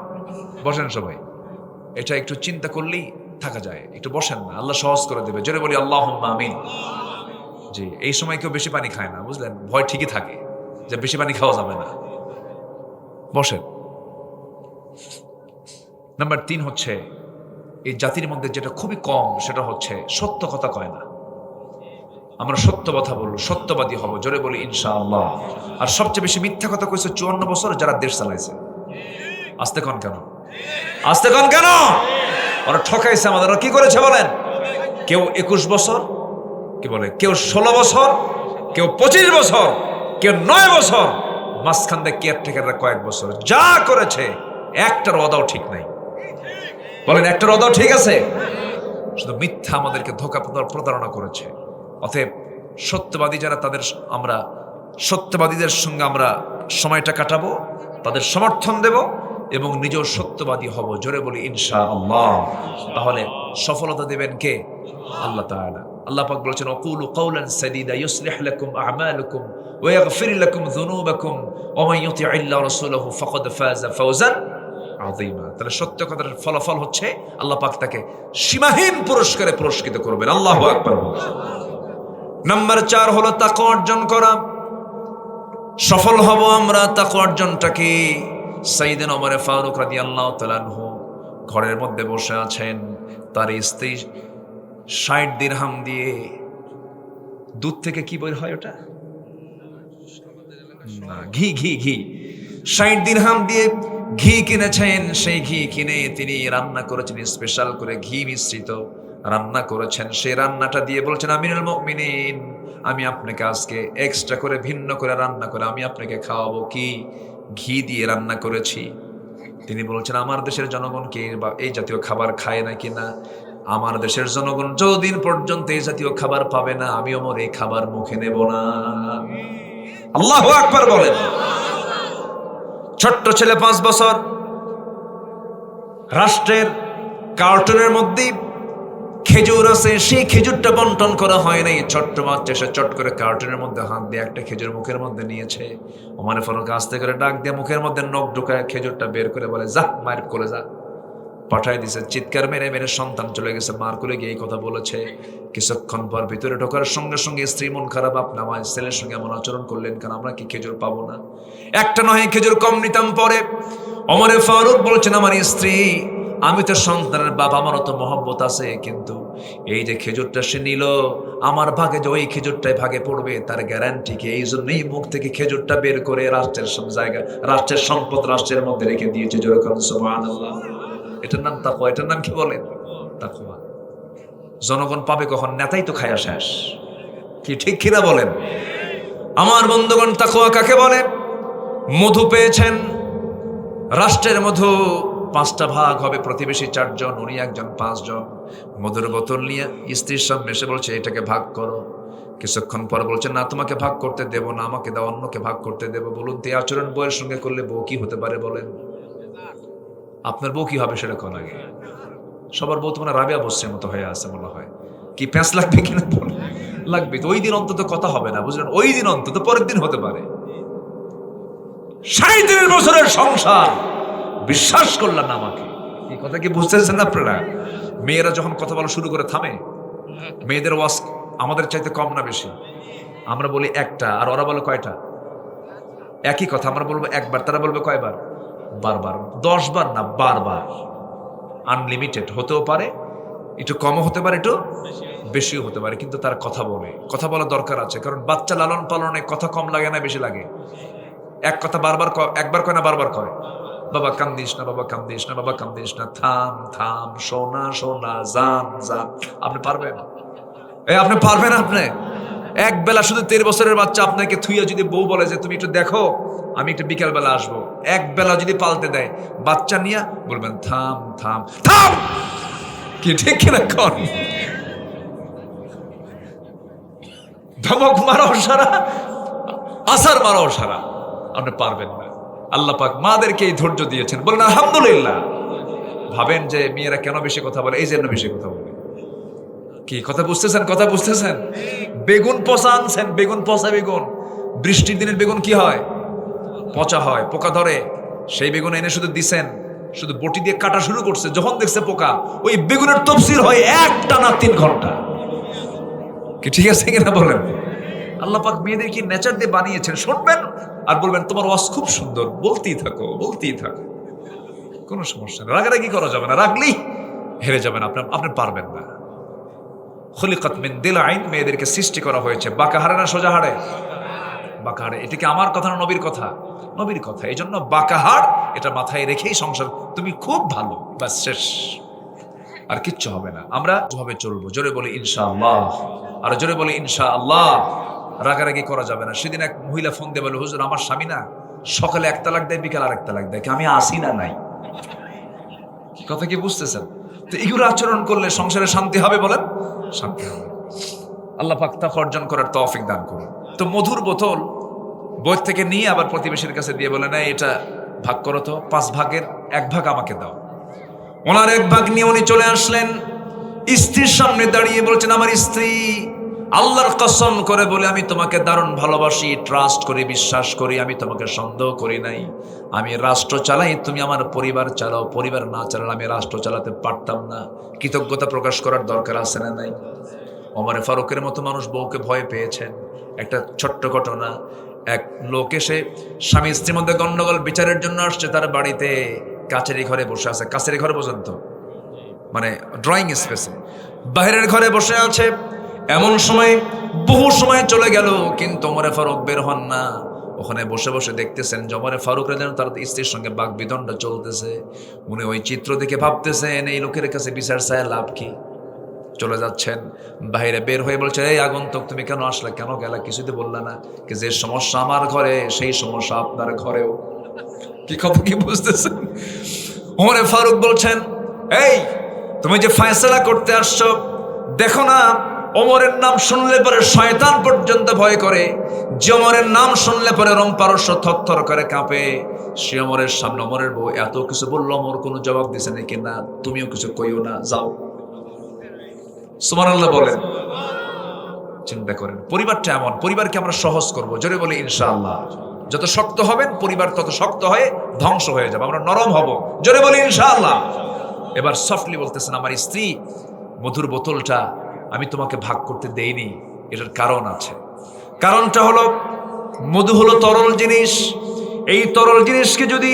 [SPEAKER 1] বসেন সবাই। এটা একটু চিন্তা করলেই থাকা যায়। একটু বসেন না, আল্লাহ সহজ করে দেবে, জোরে বলি আল্লাহুম্মা আমিন। জি, এই সময় কেউ বেশি পানি খায় না, বুঝলেন? ভয় ঠিকই থাকে যে বেশি পানি খাওয়া যাবে না। বসেন। নাম্বার 3 হচ্ছে, এই জাতির মধ্যে যেটা খুবই কম সেটা হচ্ছে সত্য কথা কয় না। আমরা সত্য কথা বলবো, সত্যবাদী হব, জোরে বলি ইনশাআল্লাহ। আর সবচেয়ে বেশি মিথ্যা কথা কইছে 54 বছর যারা দেশ চালাইছে। আস্তে কন কেন? আস্তে কন কেন? ওরা ঠকাইছে আমাদের। ওরা কি করেছে বলেন? কেউ 21 বছর, কি বলে, কেউ 16 বছর, কেউ 25 বছর, কেউ 9 বছর, মাঝখান থেকে কেয়ারটেকাররা কয়েক বছর। যা করেছে একটার ওয়াদাও ঠিক নাই। বলেন একটার ওয়াদাও ঠিক আছে? শুধু মিথ্যা আমাদেরকে ধোঁকা প্রতারণা করেছে। অতএব সত্যবাদী যারা, আমরা সত্যবাদীদের সঙ্গে আমরা সময়টা কাটাবো, তাদের সমর্থন দেব এবং নিজেও সত্যবাদী হব, জোরে বলি ইনশাআল্লাহ। তাহলে সফলতা দেবেন কে? আল্লাহ তাআলা। আল্লাহ পাক বলেছেন, ওয়াকুলু কাওলান সাদীদা ইউসলিহ লাকুম আ'মালাকুম ওয়া ইয়াগফির লাকুম যুনুবাকুম ওয়া মান ইউতি'ইল্লাহ ওয়া রাসূলাহু ফাকাদ ফাযা ফাওজান আযীমা। তাহলে সত্য কথার ফলাফল হচ্ছে আল্লাহ পাক তাকে সীমাহীন পুরস্কারে পুরস্কৃত করবেন। আল্লাহু আকবার। নাম্বার 4 হলো তাকওয়া অর্জন করা। সফল হব আমরা তাকওয়া অর্জনটাকে। সাইয়েদনা ওমর ফারুক রাদিয়াল্লাহু তাআলা আনহু ঘরের মধ্যে বসে আছেন, তার স্ত্রী 60 দিরহাম দিয়ে, দুধ থেকে কি বের হয় ওটা? না, ঘি ঘি ঘি 60 দিরহাম দিয়ে ঘি কিনেছেন। সেই ঘি কিনে তিনি রান্না করেছেন, স্পেশাল করে ঘি মিশ্রিত রান্না করেছেন। সেই রান্নাটা দিয়ে বলছেন, আমিরুল মুমিনিন, আমি আপনাকে আজকে এক্সট্রা করে, ভিন্ন করে রান্না করে আমি আপনাকে খাওয়াবো। কি? ঘি দিয়ে রান্না করেছি। তিনি বলছেন, আমার দেশের জনগণ কি এই জাতীয় খাবার খায় নাকি না? আমার দেশের জনগণ যতদিন পর্যন্ত এই জাতীয় খাবার পাবে না, আমি ওমর এই খাবার মুখে নেব না। আল্লাহু আকবার বলেন। ছোট্ট ছেলে 5 বছর, রাষ্ট্রের কার্টুনের মধ্যে খেজুর আছে, সেই খেজুরটা বন্টন করা হয় নাই। ছোট্ট বাচ্চা সে চট করে কার্টুনের মধ্যে হাত দিয়ে একটা খেজুর মুখের মধ্যে নিয়েছে। ওমর ফারুক আস্তে করে ডাক দিয়ে মুখের মধ্যে নখ ঢুকায় খেজুরটা বের করে বলে, যা মায়ের কোলে যা। পাঠাই দিছে। চিৎকার মেরে মেরে সন্তান চলে গেছে, মার কোলে গিয়ে এই কথা বলেছে। কিছুক্ষণ পর ভিতরে ঢোকার সঙ্গে সঙ্গে স্ত্রী মন খারাপ, আপনি আমার ছেলের সঙ্গে এমন আচরণ করলেন কেন? আমরা কি খেজুর পাবো না? একটা নয় খেজুর কম নিতাম। পরে ওমর ফারুক বলছেন, আমার স্ত্রী, আমি তো সন্তানের বাবা, আমারও তো মহব্বত আছে, কিন্তু এই যে খেজুরটা সে নিল, আমার ভাগে যে ওই খেজুরটাই ভাগে পড়বে তার গ্যারান্টি কি? এই জন্যই মুখ থেকে খেজুরটা বের করে রাষ্ট্রের সব জায়গা, রাষ্ট্রের সম্পদ রাষ্ট্রের মধ্যে রেখে দিয়েছে। যেরকম সুবহানাল্লাহ। এটার নাম তাকওয়া। এটার নাম কি বলেন? তাকওয়া। জনগণ পাবে কখন? নেতাই তো খায়া শেষ। কি ঠিক কিনা বলেন? আমার বন্ধুগণ, তাকওয়া কাকে বলে? মধু পেয়েছেন, রাষ্ট্রের মধু 5টা ভাগ হবে, প্রতিবেশী 4 জন, উনি একজন 5 জন। মধুর বোতল নিয়ে স্ত্রীর সামনে এসে বলছে, এটাকে ভাগ করো। কিছুক্ষণ পর বলছে, না তোমাকে ভাগ করতে দেব না, আমাকে দাও, অন্যকে ভাগ করতে দেব। বলুন তো এই আচরণ বউয়ের সঙ্গে করলে বউ কি হতে পারে বলেন? আপনার বউ কি হবে সেটা কোন আগে? সবার বউ তো মানে রাবিয়া বসছে মতো হয়ে আছে মনে হয়। কি প্যাঁচ লাগবে কিনা লাগবে তো। ওই দিন অন্তত কথা হবে না, বুঝলেন? ওই দিন অন্তত পরের দিন হতে পারে। 37 বছরের সংসার, বিশ্বাস করলেন না আমাকে। এই কথা কি বুঝতেছেন আপনারা? মেয়েরা যখন কথা বলা শুরু করে থামে। মেয়েদের ওয়াজ আমাদের চাইতে কম না বেশি? আমরা বলি একটা, আর ওরা বলে কয়টা? একই কথা। আমরা বলবো একবার, তারা বলবে কয়বার? বারবার। 10 বার না, বারবার। আনলিমিটেড হতেও পারে, একটু কমও হতে পারে, একটু বেশিও হতে পারে, কিন্তু তার কথা বলে। কথা বলা দরকার আছে, কারণ বাচ্চা লালন পালনে কথা কম লাগে না বেশি লাগে? এক কথা বারবার একবার কয় না বারবার কয়? বাবা কান্দিস না, বাবা কান্দিস না, বাবা কান্দিস না, থাম থাম, সোনা সোনা, জান জান। আপনি পারবেন? আপনি পারবেন? আপনি এক বেলা শুধু 13 বছরের বাচ্চা আপনাকে থুইয়া যদি বউ বলে যে তুমি একটু দেখো, আমি একটু বিকেল বেলা আসবো, এক বেলা যদি পাল্টে দেয়, বাচ্চা নিয়ে বলবেন থাম থাম থাম। কি ঠিক কিনা কন? ধমক মারাও সারা, আসার মারাও সারা। আপনি পারবেন না। আল্লাহ পাক মাদেরকে এই ধৈর্য দিয়েছেন, বলেন আলহামদুলিল্লাহ। ভাবেন যে মেয়েরা কেন বেশি কথা বলে? এই জন্য বেশি কথা বলে। কি কথা বুঝতেছেন? কথা বুঝতেছেন? বেগুন পচা আনছেন, বেগুন পচা বেগুন। বৃষ্টির দিনের বেগুন কি হয়? পচা হয়, পোকা ধরে। সেই বেগুন এনে শুধু দিছেন, শুধু বটি দিয়ে কাটা শুরু করছে, যখন দেখছে পোকা, ওই বেগুনের তফসির হয় একটানা 3 ঘন্টা। কি ঠিক আছে কিনা বলেন? আল্লাহ পাক মেয়েদেরকে নেচার দিয়ে বানিয়েছেন। শুনবেন আর বলবেন তোমার ওয়াজ খুব সুন্দর, বলতেই থাকো বলতেই থাকো, কোনো সমস্যা নেই। রাগারাগি করা যাবে না, রাগলেই হেরে যাবেন, আপনি পারবেন না। খুলিকাত মিন দিলআইন, মেয়েদেরকে সৃষ্টি করা হয়েছে বাঁকা হাড়ে না সোজা হাড়ে? বাঁকা হাড়ে। এটা কি আমার কথা না নবীর কথা? নবীর কথা। এই জন্য বাঁকা হাড় এটা মাথায় রেখেই সংসার, তুমি খুব ভালো, ব্যাস শেষ, আর কিচ্ছু হবে না। আমরা যেভাবে চলবো, জোরে বলি ইনশাআল্লাহ, আর জোরে বলি ইনশাআল্লাহ। রাগারাগি করা যাবে না। সেদিন এক মহিলা ফোন দিয়ে বলে, হুজুর আমার স্বামী না সকালে 1 তালাক দেয়, বিকাল আর 1 তালাক দেয়, আমি আসি না নাই। কথা কি বুঝতেছেন? তো এগুলো আচরণ করলে সংসারে শান্তি হবে? বলেন শান্তি হবে। আল্লাহ পাক তাকওয়া অর্জন করার তৌফিক দান করুন। তো মধুর বোতল বই থেকে নিয়ে আবার প্রতিবেশীর কাছে দিয়ে বলে, না এটা ভাগ করো তো, 5 ভাগের 1 ভাগ আমাকে দাও। ওনার 1 ভাগ নিয়ে উনি চলে আসলেন, স্ত্রীর সামনে দাঁড়িয়ে বলছেন, আমার স্ত্রী, আল্লাহর কসম করে বলে আমি তোমাকে দারুণ ভালোবাসি, ট্রাস্ট করি, বিশ্বাস করি, আমি তোমাকে সন্দেহ করি নাই। আমি রাষ্ট্র চালাই, তুমি আমার পরিবার চালাও, পরিবার না চালালে আমি রাষ্ট্র চালাতে পারতাম না। কৃতজ্ঞতা প্রকাশ করার দরকার আছে না নাই? ওমর ফারুকের মতো মানুষ বউকে ভয় পেয়েছেন। একটা ছোট্ট ঘটনা, এক লোক এসে স্বামী স্ত্রীর মধ্যে গন্ডগোল বিচারের জন্য আসছে, তার বাড়িতে কাছের ঘরে বসে আছে। কাছের ঘরে পর্যন্ত মানে ড্রয়িং স্পেসে, বাইরের ঘরে বসে আছে। এমন সময় বহু সময় চলে গেল, কিন্তু ওমর ফারুক বের হন না। ওখানে বসে বসে দেখতেছেন যে ওমর ফারুক যেন তার স্ত্রীর সঙ্গে বাকবিতণ্ডা চলতেছে। উনি ওই চিত্র দেখে ভাবতেছেন, এই লোকের কাছে বিচার চায় লাভ কি? চলে যাচ্ছেন, বাইরে বের হয়ে বলছে, এই আগন্তুক তুমি কেন আসলে, কেন গেলা, কিছুতে বললা না? কি যে সমস্যা আমার ঘরে সেই সমস্যা আপনার ঘরেও। কি খবর কি বুঝতেছেন? ওমর ফারুক বলছেন, এই তুমি যে ফয়সালা করতে আসছো, দেখো না ওমরের নাম শুনলে পরে শয়তান পর্যন্ত ভয় করে, যে ওমরের নাম শুনলে পরে রোম পারস্য থরথর করে কাঁপে, সে ওমরের সামনে ওমরের বউ এত কিছু বললো, ওমর কোনো জবাব দিছে নাকি না, তুমিও কিছু কইও না, যাও। সুবহানাল্লাহ বলেন। চিন্তা করেন, পরিবারটা এমন, পরিবারকে আমরা সহজ করব, জোরে বলি ইনশাআল্লাহ। যত শক্ত হবেন পরিবার তত শক্ত হয়ে ধ্বংস হয়ে যাবে, আমরা নরম হব, জোরে বলি ইনশাআল্লাহ। এবার সফটলি বলতেছেন, আমার স্ত্রী মধুর বোতলটা আমি তোমাকে ভাগ করতে দেইনি, এটার কারণ আছে। কারণটা হলো মধু হলো তরল জিনিস, এই তরল জিনিসকে যদি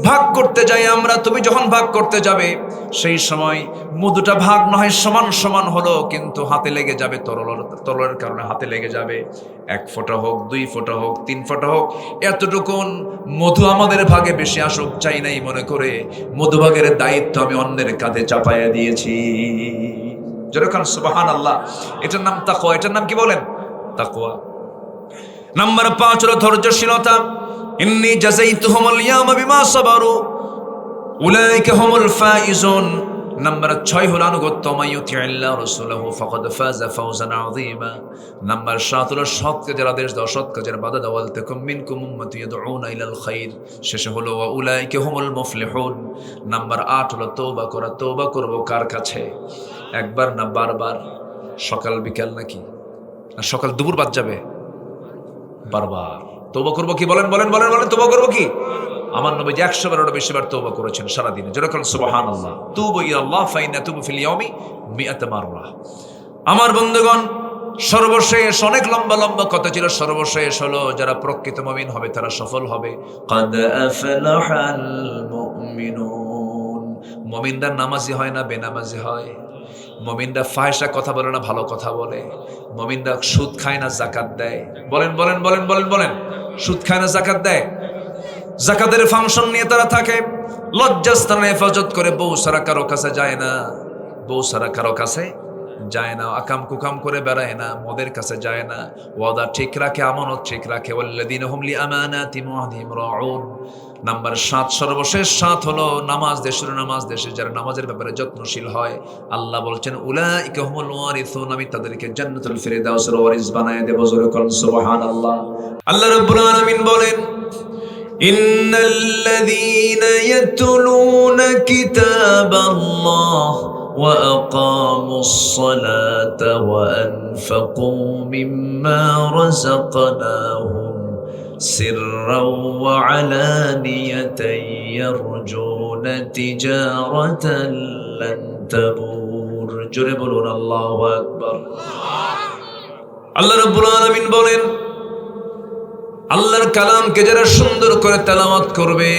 [SPEAKER 1] ভাগ করতে যাই আমরা, তুমি যখন ভাগ করতে যাবে সেই সময় মধুটা ভাগ নয় সমান সমান হলো, কিন্তু হাতে লেগে যাবে, তরলের কারণে হাতে লেগে যাবে। 1 ফোঁটা হোক, 2 ফোঁটা হোক, 3 ফোঁটা হোক, এতটুকুন মধু আমাদের ভাগে বেশি আসুক চাই নাই মনে করে মধুভাগের দায়িত্ব আমি অন্যের কাঁধে চাপাইয়া দিয়েছি। যেরকম সুবহানাল্লাহ। এটার নাম তাকওয়া। এটার নাম কি বলেন? তাকওয়া। নাম্বার 5 হলো ধৈর্যশীলতা। ইন্নী জাযাইতুহুমুল ইয়াওমা বিমা সাবারু উলাইকা হুমুল ফাইজুন। নাম্বার 6 হলো আনুগত্য। মাইয়ুতিল্লাহ রাসূলুহু ফাকাদ ফাযা ফাওজান আযীমা। নাম্বার 7 হলো সৎ কাজের আদেশ দাও, সৎ কাজের বাধা দাও। ওয়ালতাকুম মিনকুম উম্মাতুন ইয়াদউনা ইলাল খাইর। শেষে হলো ওয়া উলাইকা হুমুল মুফলিহুন। নাম্বার 8 হলো তওবা করা। তওবা করব কার কাছে? একবার না বারবার? সকাল বিকাল নাকি? না সকাল দুপুর বাদ যাবে? বারবার তওবা করব কি? বলেন বলেন বলেন বলেন, তওবা করব কি? আমার নবীজি 100 বারেরও বেশিবার তওবা করেছেন সারা দিনে। যেরকম সুবহানাল্লাহ। তুবু ইলাল্লাহ ফাইন্না তুবু ফিল ইয়াউমি 100 মাররা। আমার বন্ধুগণ, সর্বশেষ অনেক লম্বা লম্বা কথা ছিল, সর্বশেষ হলো যারা প্রকৃত মুমিন হবে তারা সফল হবে। কাদ আফলাহাল মুমিনুন। মুমিনরা নামাজি হয় না বেনামাজি হয়? মুমিনরা ফাহিশা কথা বলে না ভালো কথা বলে? মুমিনরা সুদ খায় না যাকাত দেয়? বলেন বলেন বলেন বলেন বলেন। সুদ খায় না যাকাত দেয়? যাকাতের ফাংশন নিয়ে তারা থাকে, লজ্জাস্থানে হেফাজত করে, বউ সারা কারো কাছে যায় না, বউ সারা কারো কাছে যায় না, আকাম কুকাম করে বেড়ায় না, মদের কাছে যায় না, ওয়াদা ঠিক রাখে, আমানত ঠিক রাখে। ওয়াল্লাযীনা হুম লিআমানাতিহিম ওয়া আহদিহিম রাউন। নাম্বার 7, সর্বশেষ 7 হলো নামাজ দেশের, নামাজ দেশে যারা নামাজের ব্যাপারে যত্নশীল হয়, আল্লাহ বলছেন উলাইকা হুমুল ওয়ারিসুন, আমি তাদেরকে জান্নাতুল ফিরদাউসের ওয়ারিস বানায় দেব। জোরে বলেন সুবহানাল্লাহ। আল্লাহ রাব্বুল আলামিন বলেন, ইন্নাল্লাযীনা ইয়াতলুনা কিতাবাল্লাহ ওয়া আকামুস সালাতা ওয়া আনফাকু মিম্মা রাযাকনাহুম সিররাও ওয়া আলানিয়াতান ইয়ারজুনা তিজারাতান লান তাবুর। জোরে বলুন আল্লাহু আকবার। আল্লাহ রাব্বুল আলামিন বলেন, আল্লাহর কালামকে যারা সুন্দর করে তেলাওয়াত করবে,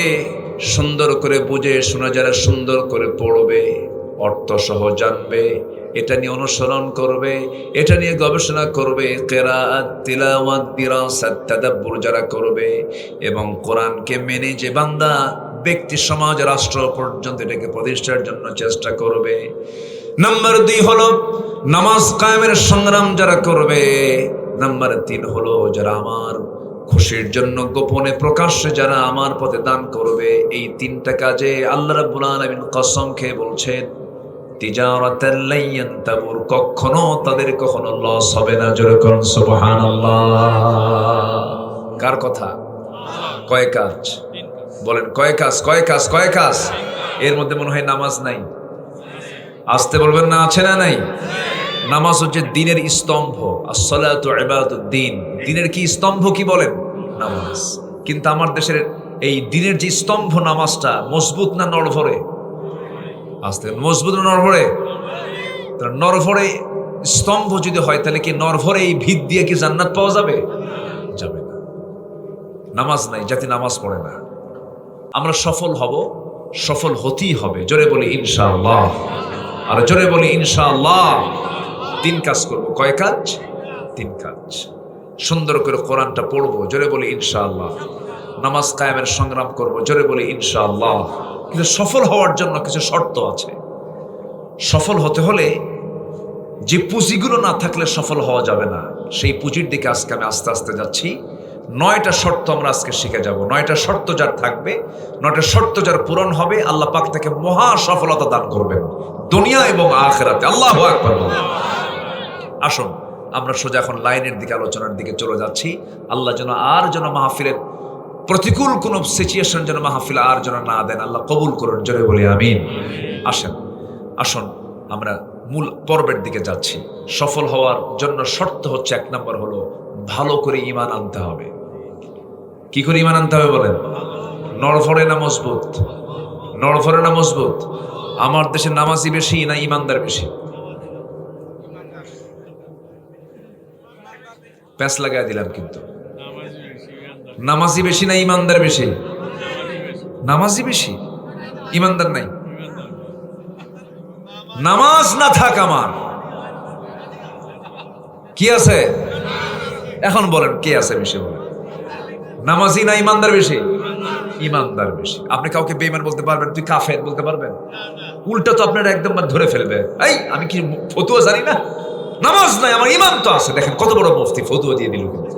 [SPEAKER 1] সুন্দর করে বুঝে শোনা, যারা সুন্দর করে পড়বে, অর্থ সহ জানবে, এটা নিয়ে অনুসরণ করবে, এটা নিয়ে গবেষণা করবে, কিরাআত, তিলাওয়াত, দিরাসাত, তাদাব্বুর যারা করবে, এবং কোরআনকে মেনে যে বান্দা ব্যক্তি সমাজ রাষ্ট্র পর্যন্ত এটাকে প্রতিষ্ঠার জন্য চেষ্টা করবে। নাম্বার 2 হলো নামাজ কায়েমের সংগ্রাম যারা করবে। নাম্বার 3 হলো যারা আমার খুশির জন্য গোপনে প্রকাশ্যে যারা আমার পথে দান করবে। এই 3টা কাজে আল্লাহ রাব্বুল আলামিন কসম খেয়ে বলছেন, তিজারাতান লা ইয়ানতাবুর, কখনো তাদের কখনো লস হবে না। জোরে বলুন সুবহানাল্লাহ। কার কথা? কয় কাজ? বলেন কয় কাজ? কয় কাজ? কয় কাজ? এর মধ্যে মনে হয় নামাজ নাই। আসতে বলবেন না, আছে না নাই? নামাজ হচ্ছে দ্বীনের স্তম্ভ। আসসালাতু ইবাদুদ্দিন। দ্বীনের কি স্তম্ভ কি বলেন? নামাজ। কিন্তু আমার দেশের এই দ্বীনের যে স্তম্ভ নামাজটা মজবুত না নড়ভরে? আসতে মজবুত না নড়ভরে? তাহলে নড়ভরে স্তম্ভ যদি হয় তাহলে কি নড়ভরে এই ভিত দিয়ে কি জান্নাত পাওয়া যাবে? যাবে না। নামাজ নাই, জাতি নামাজ পড়ে না। আমরা সফল হব, সফল হতেই হবে। জোরে বলি ইনশাআল্লাহ। আর জোরে বলি ইনশাআল্লাহ। 3 কাজ করব। কয় কাজ? 3 কাজ। সুন্দর করে কোরআনটা পড়বো, জোরে বলি ইনশাআল্লাহ। নামাজ কায়েমের সংগ্রাম করব, জোরে বলি ইনশাআল্লাহ। কিন্তু সফল হওয়ার জন্য কিছু শর্ত আছে। সফল হতে হলে যে পুঁজিগুলো না থাকলে সফল হওয়া যাবে না, সেই পুঁজির দিকে আজকে আমি আস্তে আস্তে যাচ্ছি। 9টা শর্ত আমরা আজকে শিখে যাব। 9টা শর্ত যার থাকবে, 9টা শর্ত যার পূরণ হবে, আল্লাহ পাক তাকে মহা সফলতা দান করবেন দুনিয়া এবং আখিরাতে। আল্লাহু আকবার। আসুন আমরা সোজা এখন লাইনের দিকে, আলোচনার দিকে চলে যাচ্ছি। আল্লাহ যেন মাহফিলের প্রতিকূল কোন সিচুয়েশন যেন মাহফিল আর যেন না দেন, আল্লাহ কবুল করুন, জোরে বলি আমিন। আসুন আমরা মূল পর্বের দিকে যাচ্ছি। সফল হওয়ার জন্য শর্ত হচ্ছে, 1 নম্বর হলো ভালো করে ঈমান আনতে হবে। কি করে ঈমান আনতে হবে বলেন? নড়ফড়ে না মজবুত? নড়ফড়ে না মজবুত? আমার দেশে নামাজি বেশি না ঈমানদার বেশি? প্যাঁচ লাগাই দিলাম কিন্তু। নামাজি বেশি না ঈমানদার বেশি? নামাজি বেশি, ঈমানদার নাই। নামাজ না থাক আমার কি আছে? এখন বলেন কে আছে বেশি? বলেন নামাজি না ঈমানদার বেশি? ঈমানদার বেশি। আপনি কাউকে বেঈমান বলতে পারবেন? তুই কাফের বলতে পারবেন? উল্টা তো আপনারা একদম ধরে ফেলবে। এই আমি কি ফতুয়া জানি না? নামাজ নাই, আমার ঈমান তো আছে। দেখেন কত বড় মুফতি ফতুয়া দিয়ে দিল। কিন্তু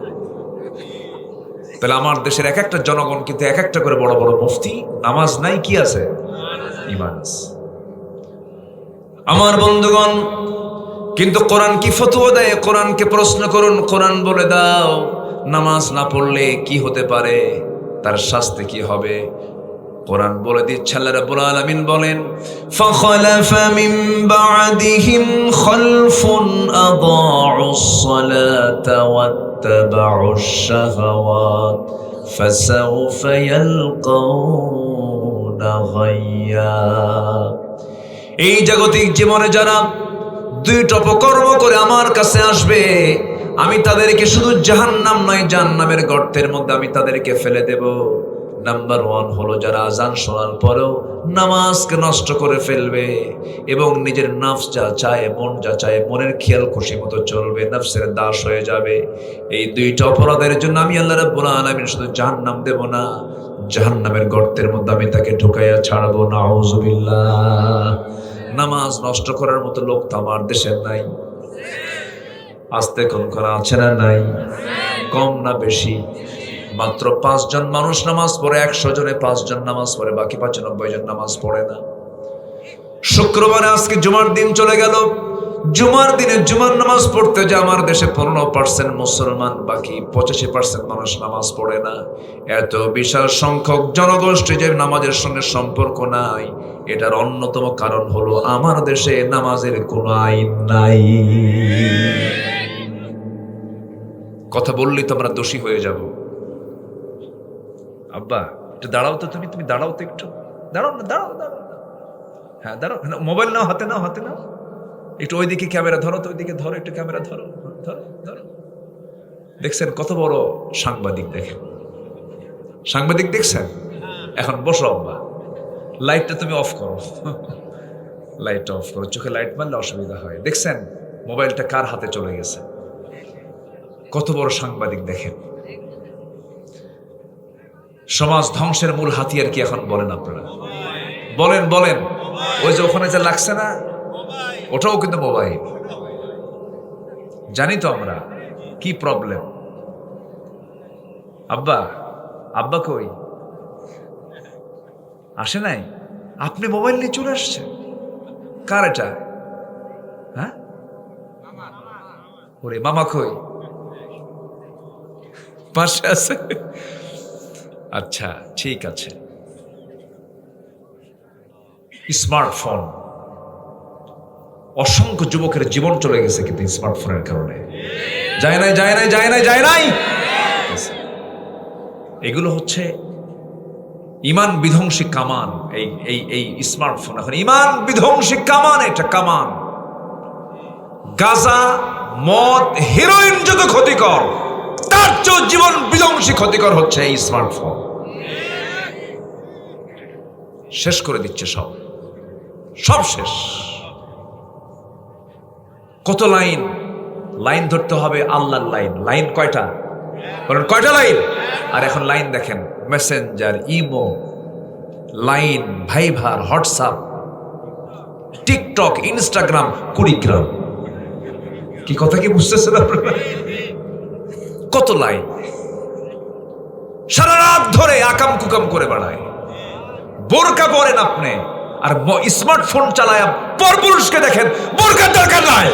[SPEAKER 1] তাহলে আমার দেশের এক একটা জনগণ কিন্তু এক একটা করে বড় বড় মুফতি, নামাজ নাই, কি আছে? ঈমান আছে। আমার বন্ধুগণ, কিন্তু কোরআন কি ফতোয়া দেয়? কোরআনকে প্রশ্ন করুন, কোরআন বলে দাও নামাজ না পড়লে কি হতে পারে, তার শাস্তি কি হবে। কোরআন বলে দিচ্ছে, আল্লাহ রাব্বুল আলামিন বলেন, ফাখালাফা মিন বা'দিহিম খালফুন আদাউস সালাতা ওয়াত্তাবাউশ শাহাওয়াত ফাসাউফা ইয়ালকাউনা গায়্যা। এই জাগতিক জীবনে যারা 2টা অপকর্ম করে আমার কাছে আসবে, আমি তাদেরকে শুধু জাহান্নাম নয়, জাহান্নামের গর্তের মধ্যে আমি তাদেরকে ফেলে দেব। নাম্বার 1 হলো যারা আজান শোনার পরেও নামাজকে নষ্ট করে ফেলবে এবং নিজের নফস যা চায়, মন যা চায়, মনের খেয়াল খুশি মতো চলবে, নফসের দাস হয়ে যাবে। এই 2টা অপরাধের জন্য আমি আল্লাহ রাব্বুল আলামিন শুধু জাহান্নাম দেব না, জাহান্নামের গর্তের মধ্যে আমি তাকে ঢুকাইয়া ছাড়বো। নাউযুবিল্লাহ। নামাজ নষ্ট করার মতো লোক তো আমার দেশের নাই। আস্তে কোন করা আছে না? নাই। কম না বেশি? মাত্র 5 জন মানুষ নামাজ পড়ে, 100 জনে 5 জন নামাজ পড়ে, বাকি 95 জন নামাজ পড়ে না। শুক্রবারে আজকে জুমার দিন চলে গেল, জুমার দিনে জুমার নামাজ পড়তে যে আমার দেশে 15% মুসলমান, বাকি 85% মানুষ নামাজ পড়ে না। এত বিশাল সংখ্যক জনগোষ্ঠী যে নামাজের সঙ্গে সম্পর্ক নাই, এটার অন্যতম কারণ হলো আমার দেশে নামাজের কোনো আইন নাই। কথা বললেই তো আমরা দোষী হয়ে যাব। আব্বা একটু দাঁড়াও তো, তুমি দাঁড়াও তো, একটু দাঁড়াও না, দাঁড়াও। হ্যাঁ দাঁড়াও, মোবাইল নাও, হাতে নাও, একটু ওইদিকে ক্যামেরা ধরো তো, ওইদিকে ধরো, একটু ক্যামেরা ধরো। দেখছেন কত বড় সাংবাদিক? দেখেন সাংবাদিক দেখছেন? এখন বসো আব্বা, লাইটটা তুমি অফ করো, লাইটটা অফ করো, চোখে লাইট মারলে অসুবিধা হয়। দেখছেন মোবাইলটা কার হাতে চলে গেছে? কত বড় সাংবাদিক দেখেন। সমাজ ধ্বংসের মূল হাতিয়ার কি এখন বলেন আপনারা? বলেন। ওই যে ওখানে যে লাগছে না, ওটাও কিন্তু মোবাইল। জানি তো আমরা কি প্রবলেম। আব্বা কই? আসে নাই? আপনি মোবাইল নিয়ে চলে আসছেন? কার এটা? হ্যাঁ, ওরে মামা কই? পাশে আছে? আচ্ছা ঠিক আছে। স্মার্টফোন, অসংখ্য যুবকের জীবন চলে গেছে কিন্তু স্মার্টফোনের কারণে। যায় নাই। এগুলো হচ্ছে ইমান বিধ্বংসী কামান। এই স্মার্টফোন এখন ইমান বিধ্বংসী কামান। এটা কামান। গাঁজা, মদ, হেরোইন যত ক্ষতিকর, তার চেয়েও জীবন বিধ্বংসী ক্ষতিকর হচ্ছে এই স্মার্টফোন। শেষ করে দিচ্ছে সব শেষ। কত লাইন ধরতে হবে, আল্লাহর লাইন কয়টা? বলেন কয়টা লাইন? আর এখন লাইন দেখেন, Messenger, Imo, Line, Viber, WhatsApp, TikTok, Instagram, Kurigram. কি কথা কি বুঝতেছেন আপনারা? কত লাইন! সারা রাত ধরে আকাম কুকাম করে বেড়ায়। বোরকা পরেন আপনি, আর স্মার্টফোন চালায় পরপুরুষকে দেখেন, বোরকার দরকার নাই।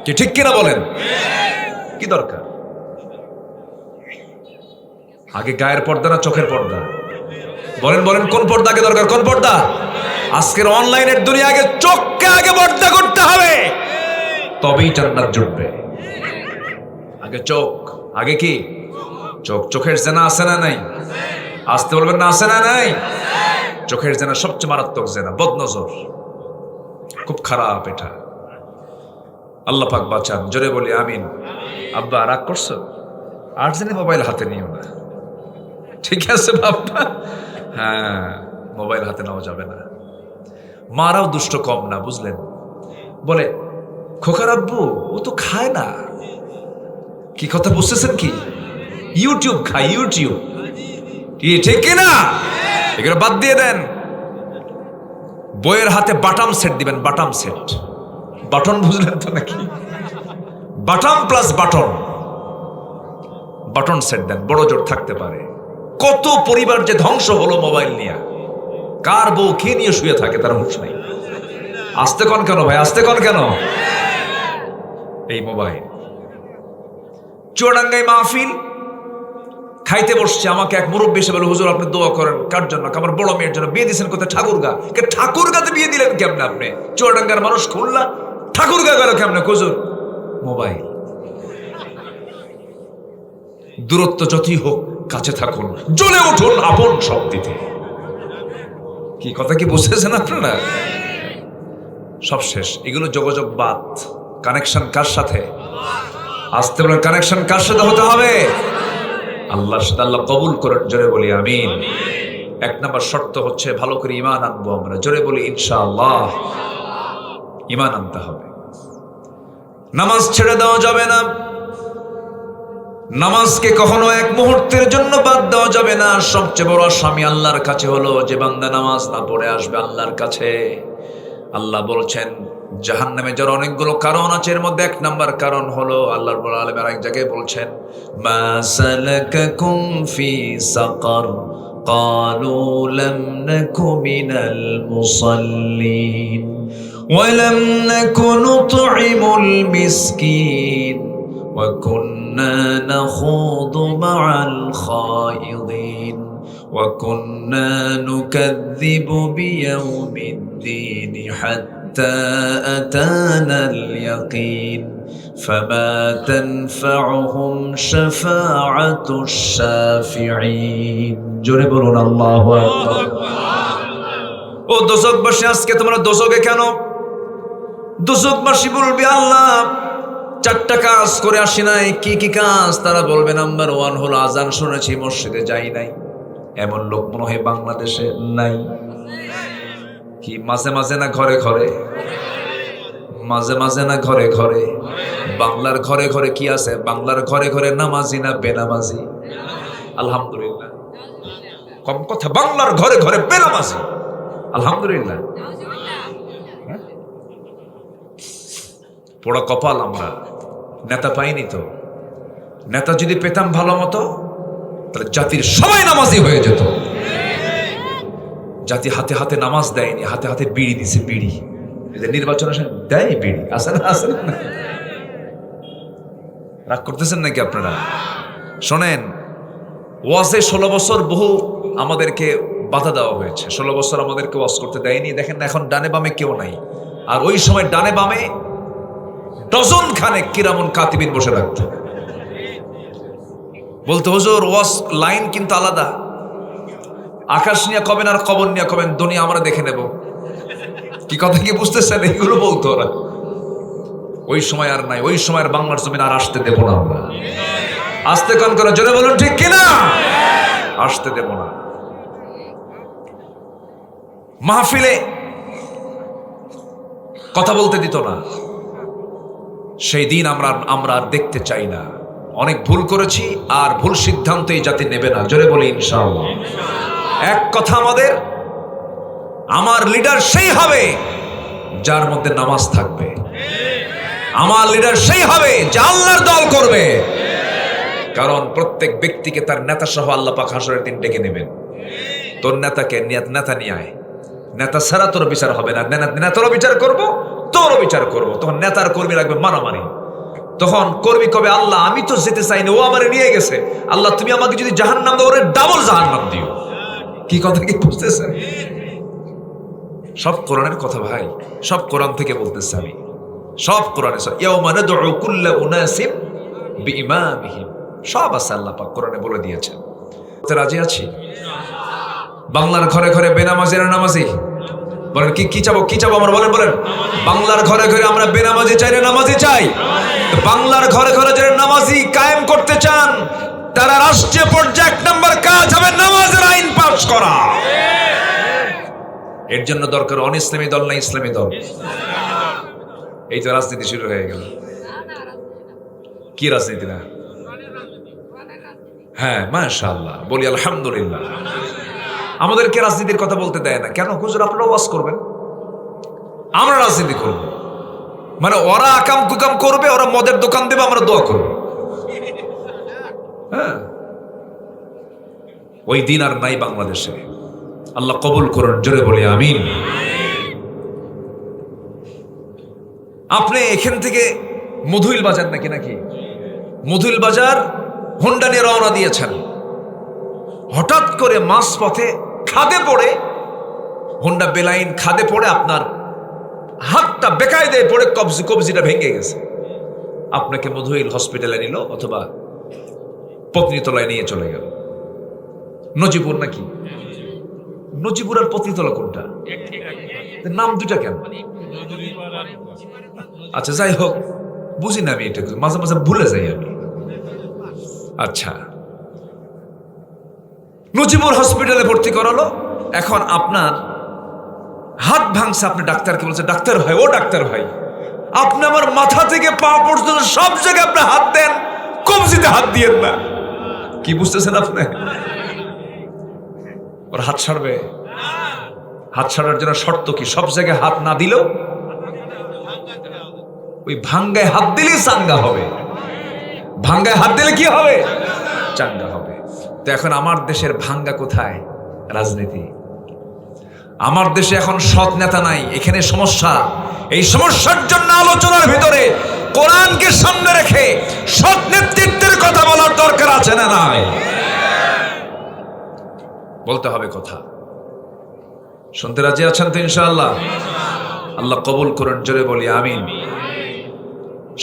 [SPEAKER 1] কি ঠিক কিনা বলেন? কি দরকার? আগে গায়ের পর্দা না চোখের পর্দা? বলেন বলেন, কোন পর্দা আগে দরকার? কোন পর্দা? আজকের অনলাইনের দুনিয়া, আগে চোখকে আগে পর্দা করতে হবে, তবেই জান্নাত জুটবে। আগে চোখ, আগে কি? চোখ। চোখের জেনা আছে না নাই? আসতে বলবেন না, আছে না নাই? চোখের জেনা সবচেয়ে মারাত্মক জেনা, বদনজর, খুব খারাপ এটা। আল্লাহ পাক বাঁচান, জোরে বলি আমিন। আব্বা রাগ করছো? আর জানি মোবাইল হাতে নিও না, ঠিক আছে বাবা? হ্যাঁ, মোবাইল হাতে নেওয়া যাবে না। মারাও দুষ্ট কম না, বুঝলেন? বলে খোকার আব্বু ও তো খায় না। কি কথা বুঝতেছেন কি? ইউটিউব খায়, ইউটিউব। ঠিক কিনা? এগুলো বাদ দিয়ে দেন। বইয়ের হাতে বাটাম সেট দিবেন, বাটাম সেট। বাটন বুঝলেন তো নাকি? বাটাম প্লাস বাটন, বাটন সেট দেন, বড় জোর থাকতে পারে। কত পরিবার যে ধ্বংস হলো মোবাইল নিয়ে। কার বউ খেয়ে নিয়ে শুয়ে থাকে তার হুঁশ নাই। আসতে কন কেন ভাই, আসতে কন কেন? এই মোবাইল। চুয়াডাঙ্গায় মাহফিল, খাইতে বসছে, আমাকে এক মুরব্বী এসে বলে, হুজুর আপনি দোয়া করেন। কার জন্য? আমার বড় মেয়ের জন্য। বিয়ে দিয়েছেন কোথায়? ঠাকুরগা। ঠাকুরগাতে বিয়ে দিলেন কেমনে আপনি? চুয়াডাঙ্গার মানুষ খুলনা, ঠাকুরগা গেল কেমনে? হুজুর মোবাইল। দূরত্ব যতই হোক কাছে থাকুন, জ্বলে উঠুন আপন শক্তিতে। কি কথা কি বুঝতেছেন আপনারা? সব শেষ। এগুলো যোগাযোগ বাদ। কানেকশন কার সাথে? আসতে বলেন, কানেকশন কার সাথে হতে হবে? আল্লাহর সাথে। আল্লাহ কবুল করেন, জোরে বলি আমিন। এক নম্বর শর্ত হচ্ছে ভালো করে ঈমান আনবো আমরা, জোরে বলি ইনশাআল্লাহ। ঈমান আনতে হবে। নামাজ ছেড়ে দেওয়া যাবে না। নামাজকে কখনো এক মুহূর্তের জন্য বাদ দেওয়া যাবে না। সবচেয়ে বড় আসামি আল্লাহর কাছে হলো যে বান্দা নামাজ না পড়ে আসবে আল্লাহর কাছে। আল্লাহ বলছেন জাহান্নামে যাওয়ার অনেকগুলো কারণ আছে, এর মধ্যে এক নাম্বার কারণ হলো, আল্লাহ রাব্বুল আলামিন এক জায়গায় বলছেন, মা সালাকাকুম ফি সাকার ক্বালু লাম নাকু মিনাল মুসাল্লিন ওয়া লাম নাকু নুতঈমুল মিসকিন ওয়া কুন্না নাখুদু মা'আল খায়িদিন ওয়া কুন্না নুকাযযিবু বিয়াউমিদ্দিন হাত্তা আতানাল ইয়াকিন ফামা তানফা'ুহুম শাফা'াতুশ শাফিঈন। জোরে বলুন আল্লাহু আকবার। ও দোজখবাসী, আজকে তোমরা দোজখে কেন? দোজখবাসী বলবে, আল্লাহ চারটা কাজ করে আসি নাই। কি কি কাজ? তারা বলবে, নাম্বার 1 হলো আজান শুনেছি, মসজিদে যাই নাই। এমন লোক মনে হয় বাংলাদেশে নাই। কি মাঝে মাঝে না ঘরে ঘরে? মাঝে মাঝে না ঘরে ঘরে? বাংলার ঘরে ঘরে কি আছে? বাংলার ঘরে ঘরে নামাজি না বেনামাজি? আলহামদুলিল্লাহ, কম কথা। বাংলার ঘরে ঘরে বেনামাজি, আলহামদুলিল্লাহ। পোড়া কপাল আমরা, নেতা পাইনি তো। নেতা যদি পেতাম ভালো মতো, তাহলে জাতির সবাই নামাজি হয়ে যেত। জাতি হাতে হাতে নামাজ দেয়নি, হাতে হাতে বিড়ি দিছে। বিড়ি নির্বাচন দেয়, বিড়ি আছে না? আছে না? রাগ করতেছেন নাকি আপনারা? শোনেন, ওয়াজে 16 বছর বহু আমাদেরকে বাধা দেওয়া হয়েছে। 16 বছর আমাদেরকে ওয়াজ করতে দেয়নি। দেখেন না, এখন ডানে বামে কেউ নাই। আর ওই সময় ডানে বামে ডজন খানেক কিরামুন কাতিবিন বসে রাখত। বলতে, হুজুর ওয়াজ লাইন কিন্তু আলাদা। আকাশ নিয়ে কবেন আর কবর নিয়ে কবেন, দুনিয়া আমরা দেখে নেব। কি কথা কি বুঝতেছেন? এইগুলো বলতো ওরা। ওই সময় আর নাই। ওই সময়ের বাংলার জমিন আর আসতে দেব না আমরা। আসতে কন করে, জোরে বলুন ঠিক কিনা? আসতে দেব না। মাহফিলে কথা বলতে দিত না। সেই দিন আমরা আর দেখতে চাই না। অনেক ভুল করেছি, আর ভুল সিদ্ধান্ত এই জাতি নেবে না। জোরে বলি ইনশাআল্লাহ। এক কথা আমাদের, আমার লিডার সেই হবে যার মধ্যে নামাজ থাকবে। আমার লিডার সেই হবে যে আল্লাহর দল করবে। কারণ প্রত্যেক ব্যক্তিকে তার নেতা সহ আল্লাহ পাক হাসরের দিন ডেকে নেবেন। তোর নেতাকে নেতা নিয়ে আয়, নেতা ছাড়া তোর বিচার হবে না। নেতারও বিচার করব, তোরও বিচার করব। তখন নেতার কর্মী রাখবে মারামারি। তখন কর্মী কবে, আল্লাহ আমি তো যেতে চাইনি, ও আমারে নিয়ে গেছে, আল্লাহ তুমি আমাকে যদি জাহান্নাম দাও, ওরে ডাবল জাহান্নাম দিও। কি কথা কি বুঝতেছেন? সব কোরআনের কথা ভাই, সব কোরআন থেকে বলতেছে আমি, সব কোরআনে। ইয়াউমা নাদউ কুল্লা উনাসিম বিইমামিহিম, সব আছে আল্লাহ পাক কোরআনে বলে দিয়েছেন। রাজি আছি? বাংলার ঘরে ঘরে বেনামাজিরা নামাজি, বলেন কি চাবো, কি চাবো আমরা, বলেন বলেন। বাংলার ঘরে ঘরে আমরা বেনামাজি চাই না নামাজি চাই? বাংলার ঘরে ঘরে যারা নামাজি কায়েম করতে চান, তারা রাষ্ট্রীয় পর্যায়ে 1 নম্বর কাজ হবে নামাজের আইন পাস করা। এর জন্য দরকার অন ইসলামী দল না ইসলামী দল। এই তো রাজনীতি শুরু হয়ে গেল। কি রাজনীতি না? হ্যাঁ মাশাআল্লাহ, বলি আলহামদুলিল্লাহ। আমাদেরকে রাজনীতির কথা বলতে দেয় না কেন? হুজুর আপনারা ওয়াজ করবেন, আমরা রাজনীতি করব। মানে ওরা আকাম কুকাম করবে, ওরা মদের দোকান দেবে, আমরা দোয়া করব। হ্যাঁ, ওই দিন আর নাই বাংলাদেশে। আল্লাহ কবুল করুন, জোরে বলি আমিন। আপনি এখান থেকে মধুইল বাজার নাকি মধুইল বাজার হোন্ডা নিয়ে রওনা দিয়েছেন, হঠাৎ করে মাঝ পথে খাদে পড়ে, হোন্ডা বেলাইন খাদে পড়ে আপনার হাতটা বেকায়দায় পড়ে কবজিটা ভেঙে গেছে। আপনাকে মধুইল হসপিটালে নিল অথবা পত্নীতলায় নিয়ে চলে গেল। নজিপুর নাকি? নজিপুর আর পত্নীতলা কোনটা? নাম দুটা কেন? আচ্ছা যাই হোক, বুঝি না আমি, এটা মাঝে মাঝে ভুলে যাই আমি। আচ্ছা, নজিবুর হসপিটালে ভর্তি করালো। এখন আপনার হাত ভাঙছে, আপনি ডাক্তারকে বলছে, ডাক্তার ভাই, ও ডাক্তার ভাই, আপনি আমার মাথা থেকে পা পর্যন্ত সব জায়গায় আপনি হাত দেন, কবজিতে হাত দিয়েন না। কি বুঝতেছেন আপনি? ওর হাত ছাড়বে? হাত ছাড়ার জন্য শর্ত কি? সব জায়গায় হাত না দিলেও ওই ভাঙ্গায় হাত দিলেই চাঙ্গা হবে। ভাঙ্গায় হাত দিলে কি হবে? চাঙ্গা হবে। তো এখন আমার দেশের ভাঙ্গা কোথায়? রাজনীতি। আমার দেশে এখন সৎ নেতা নাই, এখানে সমস্যা। এই সমস্যার জন্য আলোচনার ভিতরে কোরআনকে সামনে রেখে সৎ নেতৃত্বের কথা বলার দরকার আছে না নাই? বলতে হবে কথা। শুনতে রাজি আছেন তো ইনশাআল্লাহ? আল্লাহ কবুল করুন, জোরে বলি আমিন।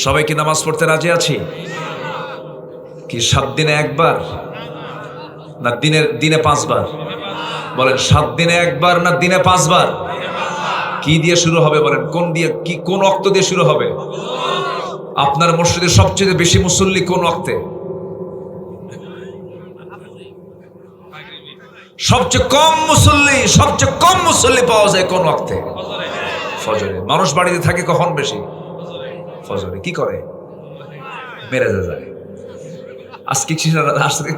[SPEAKER 1] সবাই কি নামাজ পড়তে রাজি আছি? কি 7 দিনে একবার না দিনে 5 বার? বলেন 7 দিনে একবার না দিনে 5 বার? কি দিয়ে শুরু হবে বলেন? কোন ওয়াক্ত দিয়ে শুরু হবে? আপনার মসজিদে সবচেয়ে বেশি মুসল্লি কোন ওয়াক্তে? সবচেয়ে কম মুসল্লি পাওয়া যায় কোন ওয়াক্তে? ফজরে। মানুষ বাড়িতে থাকে কখন বেশি? ফজরে। কি করে? মেরাজে যায়। আজকে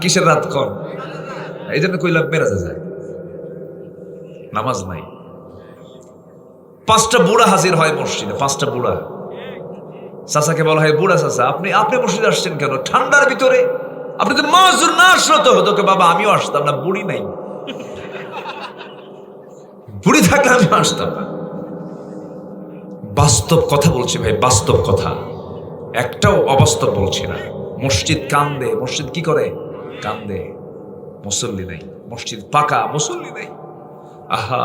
[SPEAKER 1] কিসের রাত কম? এই জন্য কইলাম মেরাজে যায়। নামাজ নাই। 5টা বুড়া হাজির হয় মসজিদে, 5টা বুড়া। চাচাকে বলা হয়, বুড়া চাচা, আপনি মসজিদে আসছেন কেন ঠান্ডার ভিতরে? আপনি তো মাজুর না আসলো তো হতো। বাবা আমিও আসতাম না, বুড়ি নাই। বুড়ি থাকলে আমি আসতাম না। বাস্তব কথা বলছি ভাই, বাস্তব কথা, একটাও অবাস্তব বলছি না। মসজিদ কান্দে। মসজিদ কি করে? কান্দে। মুসল্লি নাই। মসজিদ পাকা, মুসল্লি নাই। আহা,